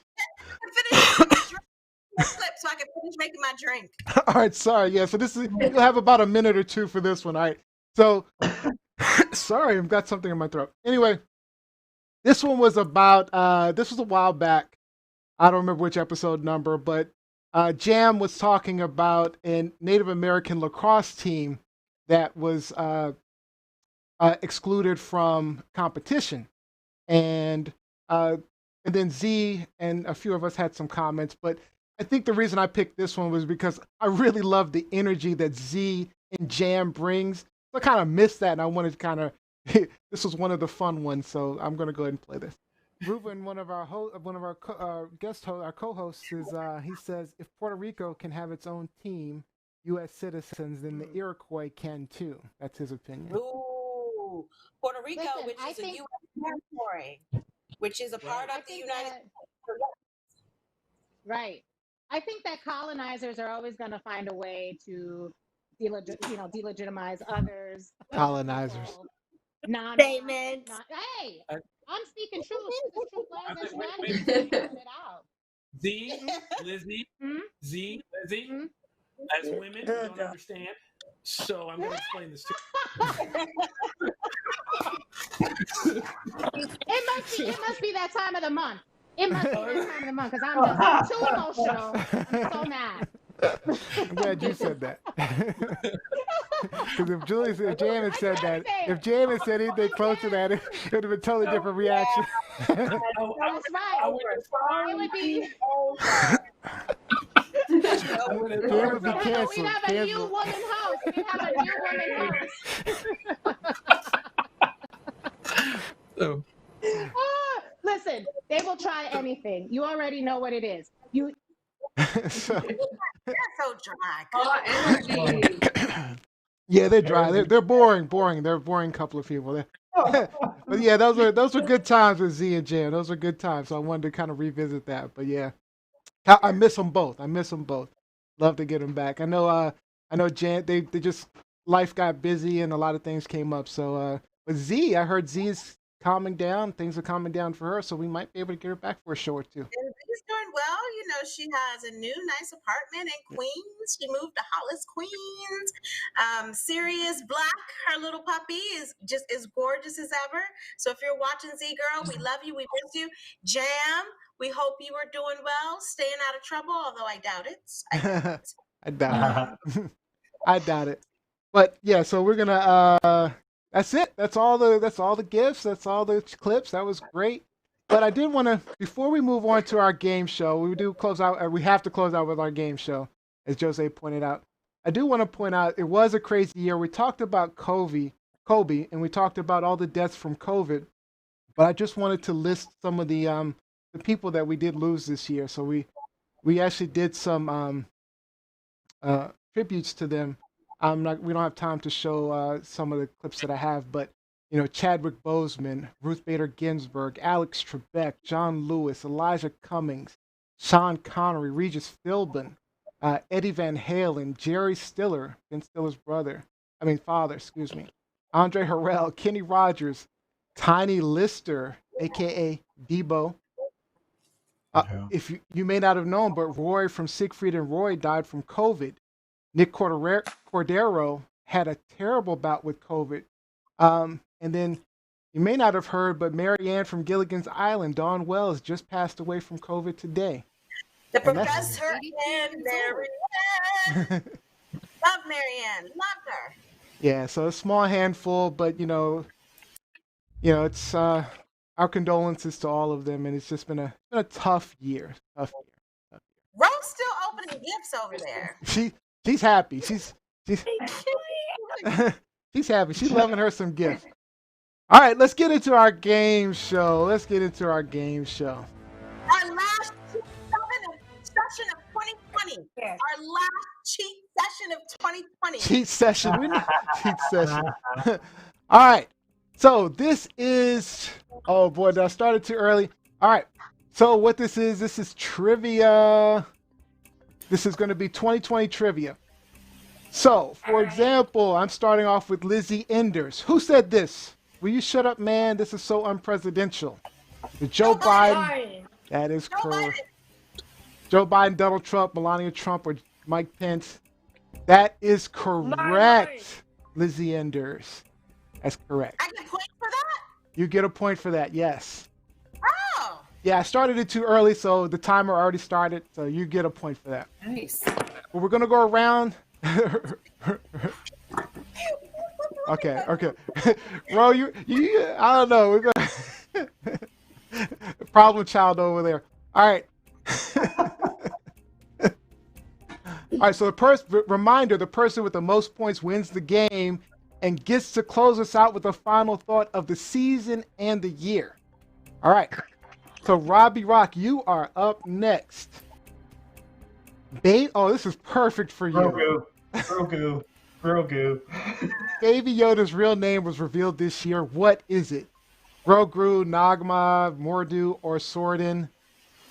I can finish making my drink. All right, sorry. Yeah, so you'll have about a minute or 2 for this one. All right. So sorry, I've got something in my throat. Anyway, this one was about this was a while back. I don't remember which episode number, but Jam was talking about a Native American lacrosse team that was excluded from competition, and then Z and a few of us had some comments. But I think the reason I picked this one was because I really love the energy that Z and Jam brings. So I kind of missed that, and I wanted to kind of this was one of the fun ones, so I'm going to go ahead and play this. Ruben, one of our guest hosts, our co-hosts, he says if Puerto Rico can have its own team, U.S. citizens, then the Iroquois can too. That's his opinion. Ooh. Puerto Rico, Listen, which I is a think U.S. territory, which is a part I of the think United that States. right. I think that colonizers are always going to find a way to, delegitimize others, other Colonizers. people, non-white, Statements. not. Hey, I, I'm speaking truth. This is truth, lies, and wait a shenanigans. I'm second. calling it out. Z, Lizzie, Hmm? Z, Lizzie, Hmm? as women, we don't understand. So I'm going to explain this to It must be that time of the month. It must be that time of the month because I'm just too emotional. I'm so mad. I'm glad you said that. Because if Jam had said that, if Jam had said anything close to that, it would have been a totally different reaction. That's right. It would be. Jam would be We'd canceled. have a new woman host. We'd have a new woman host. So, Listen, they will try anything. You already know what it is. You. So, They're so dry. Oh, energy. yeah, they're dry. They're boring. They're a boring couple of people. But yeah, those were good times with Z and Jam. Those were good times. So I wanted to kind of revisit that. But yeah, I miss them both. Love to get them back. I know Jan. They just life got busy and a lot of things came up. So but Z, I heard Z is calming down. Things are calming down for her. So we might be able to get her back for a show or two. And she's doing well. You know, she has a new nice apartment in Queens. She moved to Hollis, Queens. Sirius Black, her little puppy, is just as gorgeous as ever. So if you're watching Z Girl, we love you. We miss you. Jam, we hope you are doing well, staying out of trouble, although I doubt it. I doubt it. I doubt it. But yeah, so we're gonna that's it. That's all the gifts, that's all the clips. That was great. But I did want to, before we move on to our game show, we have to close out with our game show, as Jose pointed out. I do want to point out it was a crazy year. We talked about Kobe, and we talked about all the deaths from COVID. But I just wanted to list some of the people that we did lose this year. So we actually did some tributes to them. We don't have time to show some of the clips that I have, but Chadwick Boseman, Ruth Bader Ginsburg, Alex Trebek, John Lewis, Elijah Cummings, Sean Connery, Regis Philbin, Eddie Van Halen, Jerry Stiller, Ben Stiller's father, excuse me, Andre Harrell, Kenny Rogers, Tiny Lister, aka Debo. If you may not have known, but Roy from Siegfried and Roy died from COVID. Nick Cordero had a terrible bout with COVID. And then you may not have heard, but Mary Ann from Gilligan's Island, Dawn Wells, just passed away from COVID today. The professor and Mary Ann. Love Mary Ann. Loved her. Yeah, so a small handful, but it's our condolences to all of them, and it's just been a tough year. Rose still opening gifts over there. She's happy. She's she's happy. She's loving her some gifts. All right, let's get into our game show. Our last session of 2020. Yeah. Our last cheat session of 2020. Cheat session. We need cheat session. All right. So this is. Oh boy, did I start it too early? All right. So what this is trivia. This is going to be 2020 trivia. So, for example, I'm starting off with Lizzie Enders. Who said this? Will you shut up, man? This is so unpresidential. Joe Biden. That is correct. Joe Biden, Donald Trump, Melania Trump, or Mike Pence. That is correct, Lizzie Enders. That's correct. I get a point for that? You get a point for that, yes. Oh. Yeah, I started it too early, so the timer already started, so you get a point for that. Nice. Well, we're going to go around. Okay. Ro, you I don't know. We're going problem child over there. All right. All right, so reminder, the person with the most points wins the game and gets to close us out with a final thought of the season and the year. All right. So Robbie Rock, you are up next. Oh, this is perfect for you. Grogu. Grogu. Baby Yoda's real name was revealed this year. What is it? Grogu, Nagma, Mordu, or Sordin?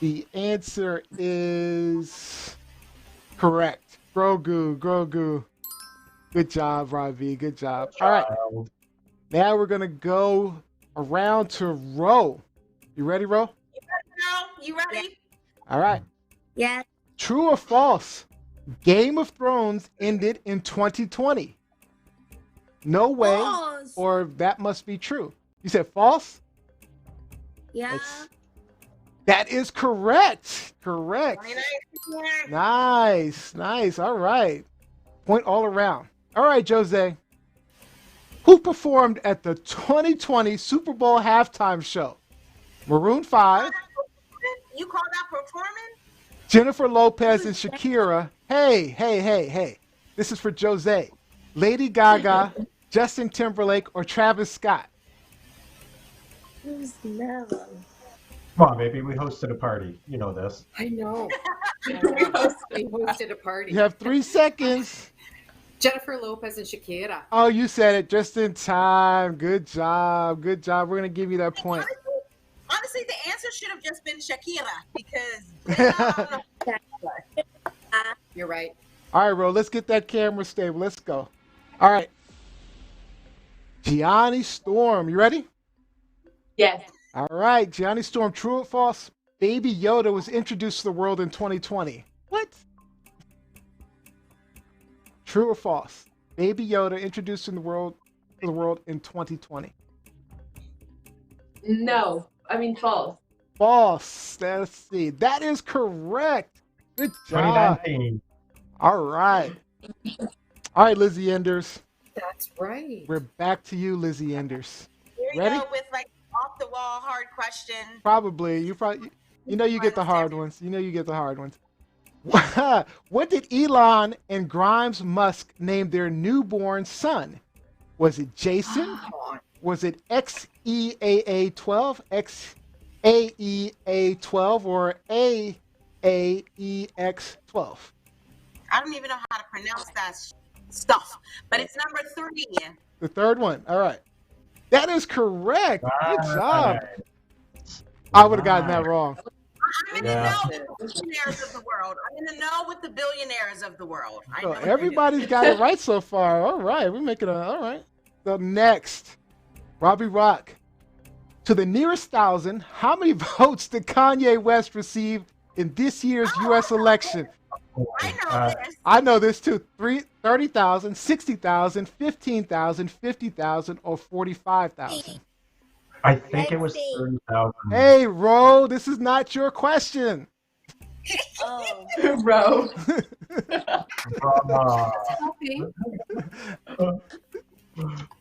The answer is correct. Grogu. Good job, Robbie. Good job. All right. Child. Now we're going to go around to Ro. You ready, Ro? You ready? All right. Yeah. True or false? Game of Thrones ended in 2020. No way, False. or that must be true. You said false? Yeah. That is correct. Correct. Nice. All right. Point all around. All right, Jose. Who performed at the 2020 Super Bowl halftime show? Maroon 5, You call that performing? Jennifer Lopez and Shakira. Hey. This is for Jose. Lady Gaga, Justin Timberlake, or Travis Scott? Who's never? Come on, baby. We hosted a party. You know this. I know. We hosted a party. You have 3 seconds. Jennifer Lopez and Shakira. Oh, you said it just in time. Good job. We're going to give you that point. Honestly, the answer should have just been Shakira because You're right. All right, Ro, let's get that camera stable. Let's go. All right. Gianni Storm, you ready? Yes. All right, Gianni Storm, true or false? Baby Yoda was introduced to the world in 2020. What? True or false? Baby Yoda introduced to the world in 2020. No. I mean false. False. Let's see. That is correct. Good job. 2019. All right. All right, Lizzie Enders. That's right. We're back to you, Lizzie Enders. here we Ready? go with like off the wall hard question. Probably. You get the hard ones. What did Elon and Grimes Musk name their newborn son? Was it Jason? Was it XEAA12, XAEA12, or AAEX12? I don't even know how to pronounce that stuff, but it's number 3. The third one. All right. That is correct. Good job. I would have gotten that wrong. I'm in the know with the billionaires of the world. I So know everybody's got it right so far. All right. We're making all right. So next, Robbie Rock. To the nearest 1,000, how many votes did Kanye West receive in this year's U.S. election? I know this too. 30,000, 60,000, 15,000, 50,000, or 45,000. I think it was 30,000. Hey, Ro, this is not your question. Oh. Ro.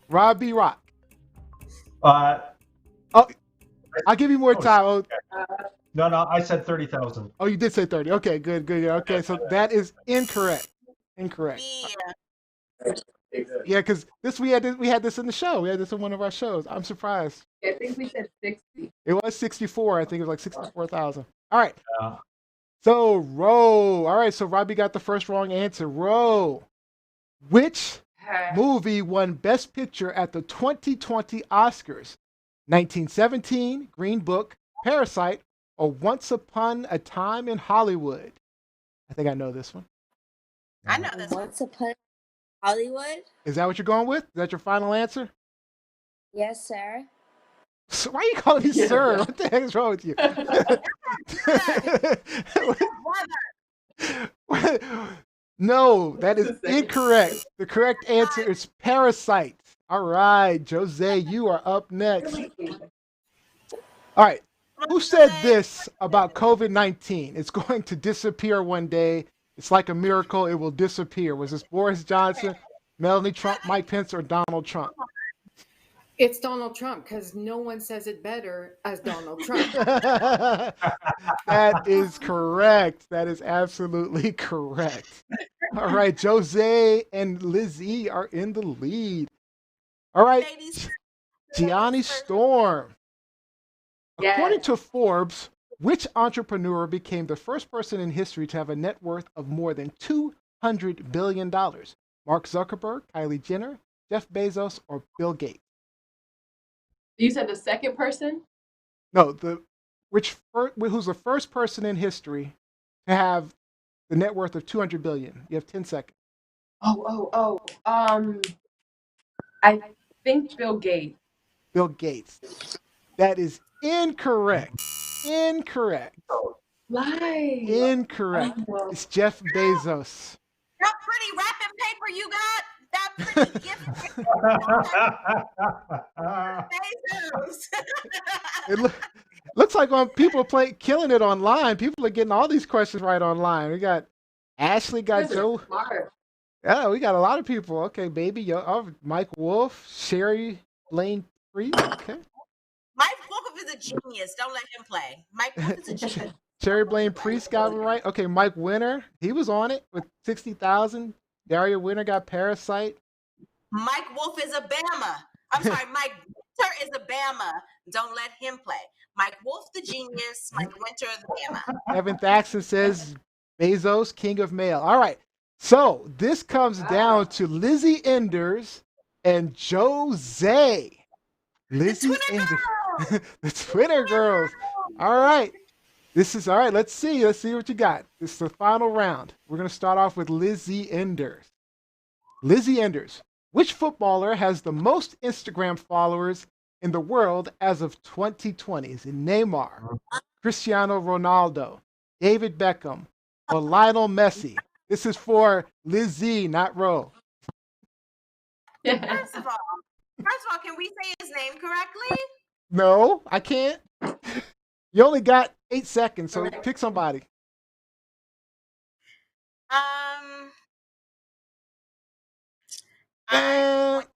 Robbie Rock. Oh, I'll give you more time. No, I said 30,000. Oh, you did say 30. Okay, good. Okay, so that is incorrect. Yeah, because we had this in the show. We had this in one of our shows. I'm surprised. I think we said 60. It was 64. I think it was like 64,000. All right. So Ro. All right. So Robbie got the first wrong answer. Ro. Which movie won Best Picture at the 2020 Oscars? 1917, Green Book, Parasite, or Once Upon a Time in Hollywood? I think I know this one. I know this. Once Upon Hollywood? Is that what you're going with? Is that your final answer? Yes, sir. So why are you calling me sir? What the heck is wrong with you? No, that is incorrect. The correct answer is Parasite. All right, Jose, you are up next. All right. Who said this about COVID-19? It's going to disappear one day. It's like a miracle. It will disappear. Was this Boris Johnson, Melanie Trump, Mike Pence, or Donald Trump? It's Donald Trump, because no one says it better as Donald Trump. That is correct. That is absolutely correct. All right, Jose and Lizzie are in the lead. All right, Gianni Storm. Yes. According to Forbes, which entrepreneur became the first person in history to have a net worth of more than $200 billion? Mark Zuckerberg, Kylie Jenner, Jeff Bezos, or Bill Gates? You said the second person? No, who's the first person in history to have the net worth of 200 billion? You have 10 seconds. I think Bill Gates. Bill Gates. That is incorrect. Incorrect. Lie. Incorrect. Oh. It's Jeff Bezos. That pretty wrapping paper you got. That pretty gift. Bezos. It looks like on people killing it online. People are getting all these questions right online. We got Ashley, got Joe. Smart. Yeah, we got a lot of people. Okay, baby, Mike Wolf, Sherry Blaine Priest. Okay. Mike Wolf is a genius. Don't let him play. Mike Wolf is a genius. Sherry Blaine Priest got it right. Okay, Mike Winter, he was on it with 60,000. Daria Winter got Parasite. Mike Wolf is a Bama. I'm sorry, Mike Winter is a Bama. Don't let him play. Mike Wolf, the genius. Mike Winter, the Bama. Evan Thaxton says Bezos, king of mail. All right. So this comes down to Lizzie Enders and Jose. Lizzie Enders. The Twitter girls. All right. All right. Let's see what you got. This is the final round. We're going to start off with Lizzie Enders. Lizzie Enders. Which footballer has the most Instagram followers in the world as of 2020? Is it Neymar, Cristiano Ronaldo, David Beckham, or Lionel Messi? This is for Lizzie, not Ro. First of all, can we say his name correctly? No, I can't. You only got 8 seconds, so pick somebody. Don't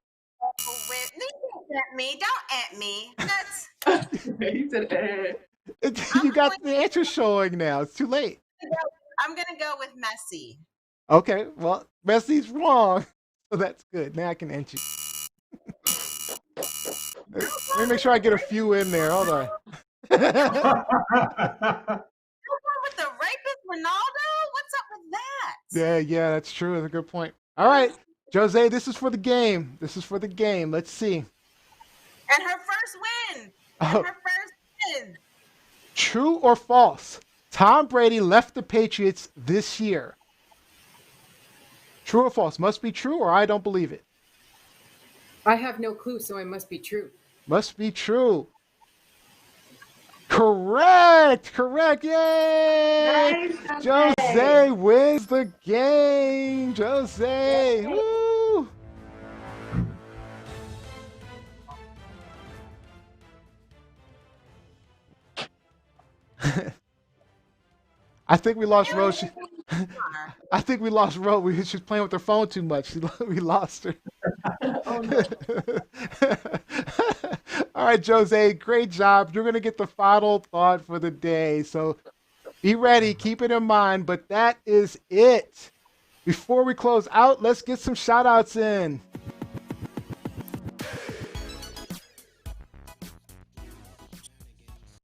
at me. Don't at me. He said, You got the answer showing now. It's too late. I'm going to go with Messi. Okay, well, Messi's wrong. So that's good. Now I can end you. Let me make sure I get a few in there. Hold on. With the rapist Ronaldo? What's up with that? Yeah, that's true. That's a good point. All right, Jose, this is for the game. Let's see. And her first win. True or false? Tom Brady left the Patriots this year. True or false? Must be true, or I don't believe it. I have no clue, so it must be true. Must be true. Correct. Yay! Nice. Jose wins the game. Jose. Woo! I think we lost Rose. I think we lost Rose. She's playing with her phone too much. We lost her. Oh, no. All right, Jose, great job. You're going to get the final thought for the day. So be ready. Keep it in mind. But that is it. Before we close out, let's get some shout outs in.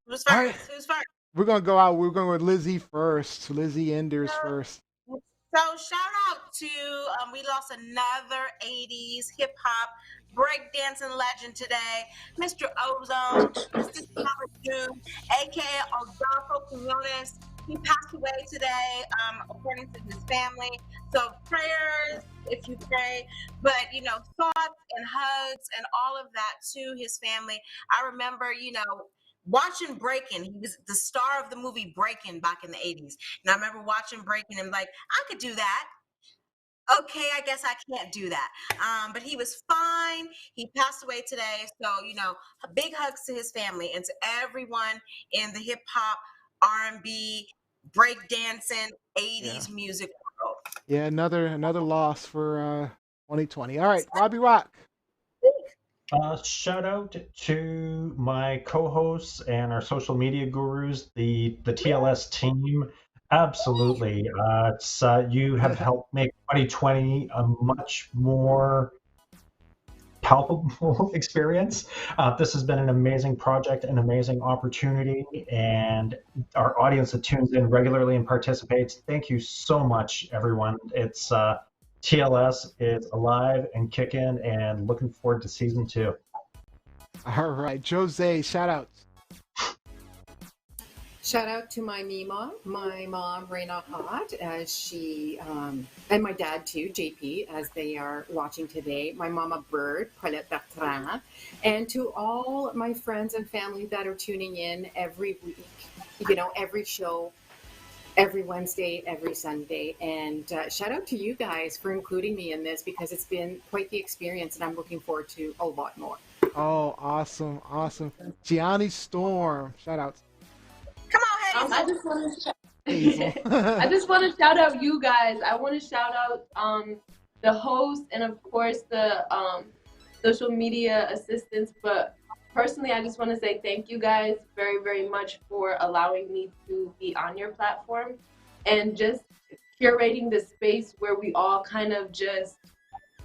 Who's first? Right. Who's first? We're going to go out. We're going with Lizzie first. Lizzie Enders first. So shout out to, we lost another 80s hip hop breakdancing legend today, Mr. Ozone, Mr. Dude, aka Adolfo Quinones. He passed away today, according to his family. So prayers, if you pray, but thoughts and hugs and all of that to his family. I remember, watching Breakin'. He was the star of the movie Breakin' back in the 80s. And I remember watching Breakin' and like, I could do that. Okay, I guess I can't do that. But he was fine. He passed away today. So, big hugs to his family and to everyone in the hip hop, R&B, breakdancing, 80s music world. Yeah, another loss for 2020. All right, Robbie Rock. Shout out to my co-hosts and our social media gurus, the TLS team. Absolutely. You have helped make 2020 a much more palpable experience. This has been an amazing project, an amazing opportunity, and our audience that tunes in regularly and participates. Thank you so much, everyone. It's TLS is alive and kicking and looking forward to season 2. All right, Jose, shout outs. Shout out to my Mima, my mom, Reina Hot, as she, and my dad too, JP, as they are watching today. My mama Bird, Paulette Bertrand, and to all my friends and family that are tuning in every week, every show, every Wednesday, every Sunday. And shout out to you guys for including me in this because it's been quite the experience and I'm looking forward to a lot more. Oh, awesome. Gianni Storm, shout outs. Come on, I just want to. I just want to shout out you guys. I want to shout out the host and of course the social media assistants. But personally, I just want to say thank you guys very, very much for allowing me to be on your platform and just curating the space where we all kind of just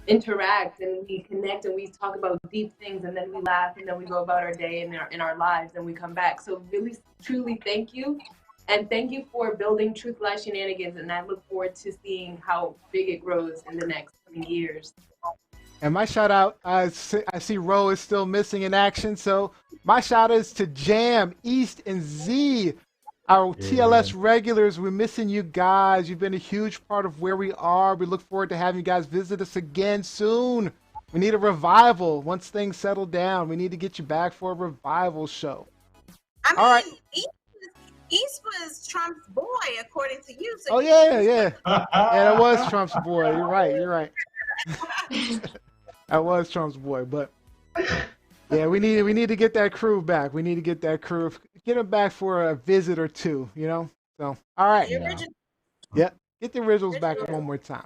interact and we connect and we talk about deep things and then we laugh and then we go about our day and in our lives and we come back. So really, truly thank you. And thank you for building Truth Lies Shenanigans. And I look forward to seeing how big it grows in the next coming years. And my shout out, I see Ro is still missing in action. So my shout out is to Jam, East, and Z, our TLS regulars. We're missing you guys. You've been a huge part of where we are. We look forward to having you guys visit us again soon. We need a revival. Once things settle down, we need to get you back for a revival show. I mean, all right. East was Trump's boy, according to you. So yeah, that was Trump's boy. You're right. That was Trump's boy, but yeah, we need to get that crew back. We need to get that crew, get them back for a visit or two, So, all right. Get the originals back one more time.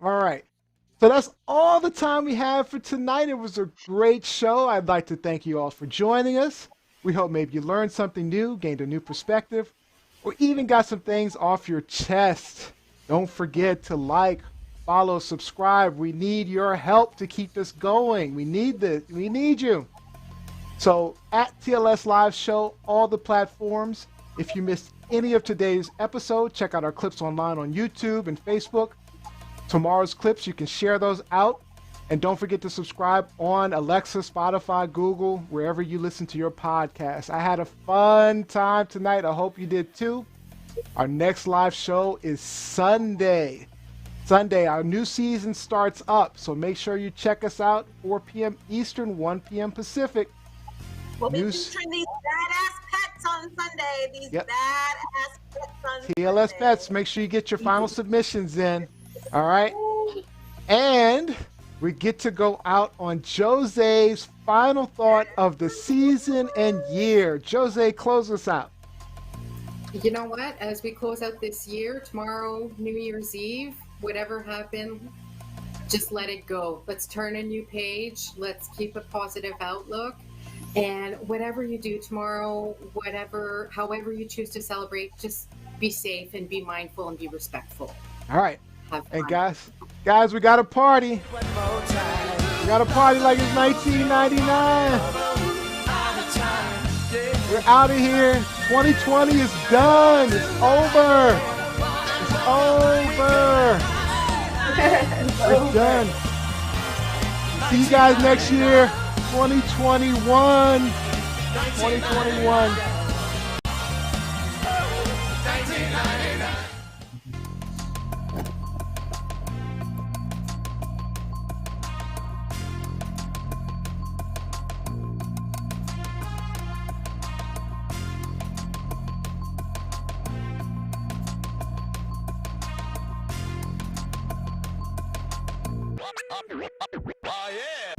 All right. So that's all the time we have for tonight. It was a great show. I'd like to thank you all for joining us. We hope maybe you learned something new, gained a new perspective, or even got some things off your chest. Don't forget to like, follow, subscribe. We need your help to keep this going. We need this. We need you. So at TLS Live Show, all the platforms. If you missed any of today's episode, check out our clips online on YouTube and Facebook. Tomorrow's clips, you can share those out. And don't forget to subscribe on Alexa, Spotify, Google, wherever you listen to your podcast. I had a fun time tonight. I hope you did too. Our next live show is Sunday. Our new season starts up. So make sure you check us out, 4 p.m. Eastern, 1 p.m. Pacific. We'll be featuring these badass pets on Sunday. These badass pets on TLS Sunday. Pets. Make sure you get your final submissions in. All right. And we get to go out on Jose's final thought of the season and year. Jose, close us out. You know what? As we close out this year, tomorrow, New Year's Eve, whatever happened, just let it go. Let's turn a new page. Let's keep a positive outlook. And whatever you do tomorrow, however you choose to celebrate, just be safe and be mindful and be respectful. All right. And guys, we got a party. We got a party like it's 1999. We're out of here. 2020 is done. It's over. We're done. See you guys next year. 2021. Oh, yeah.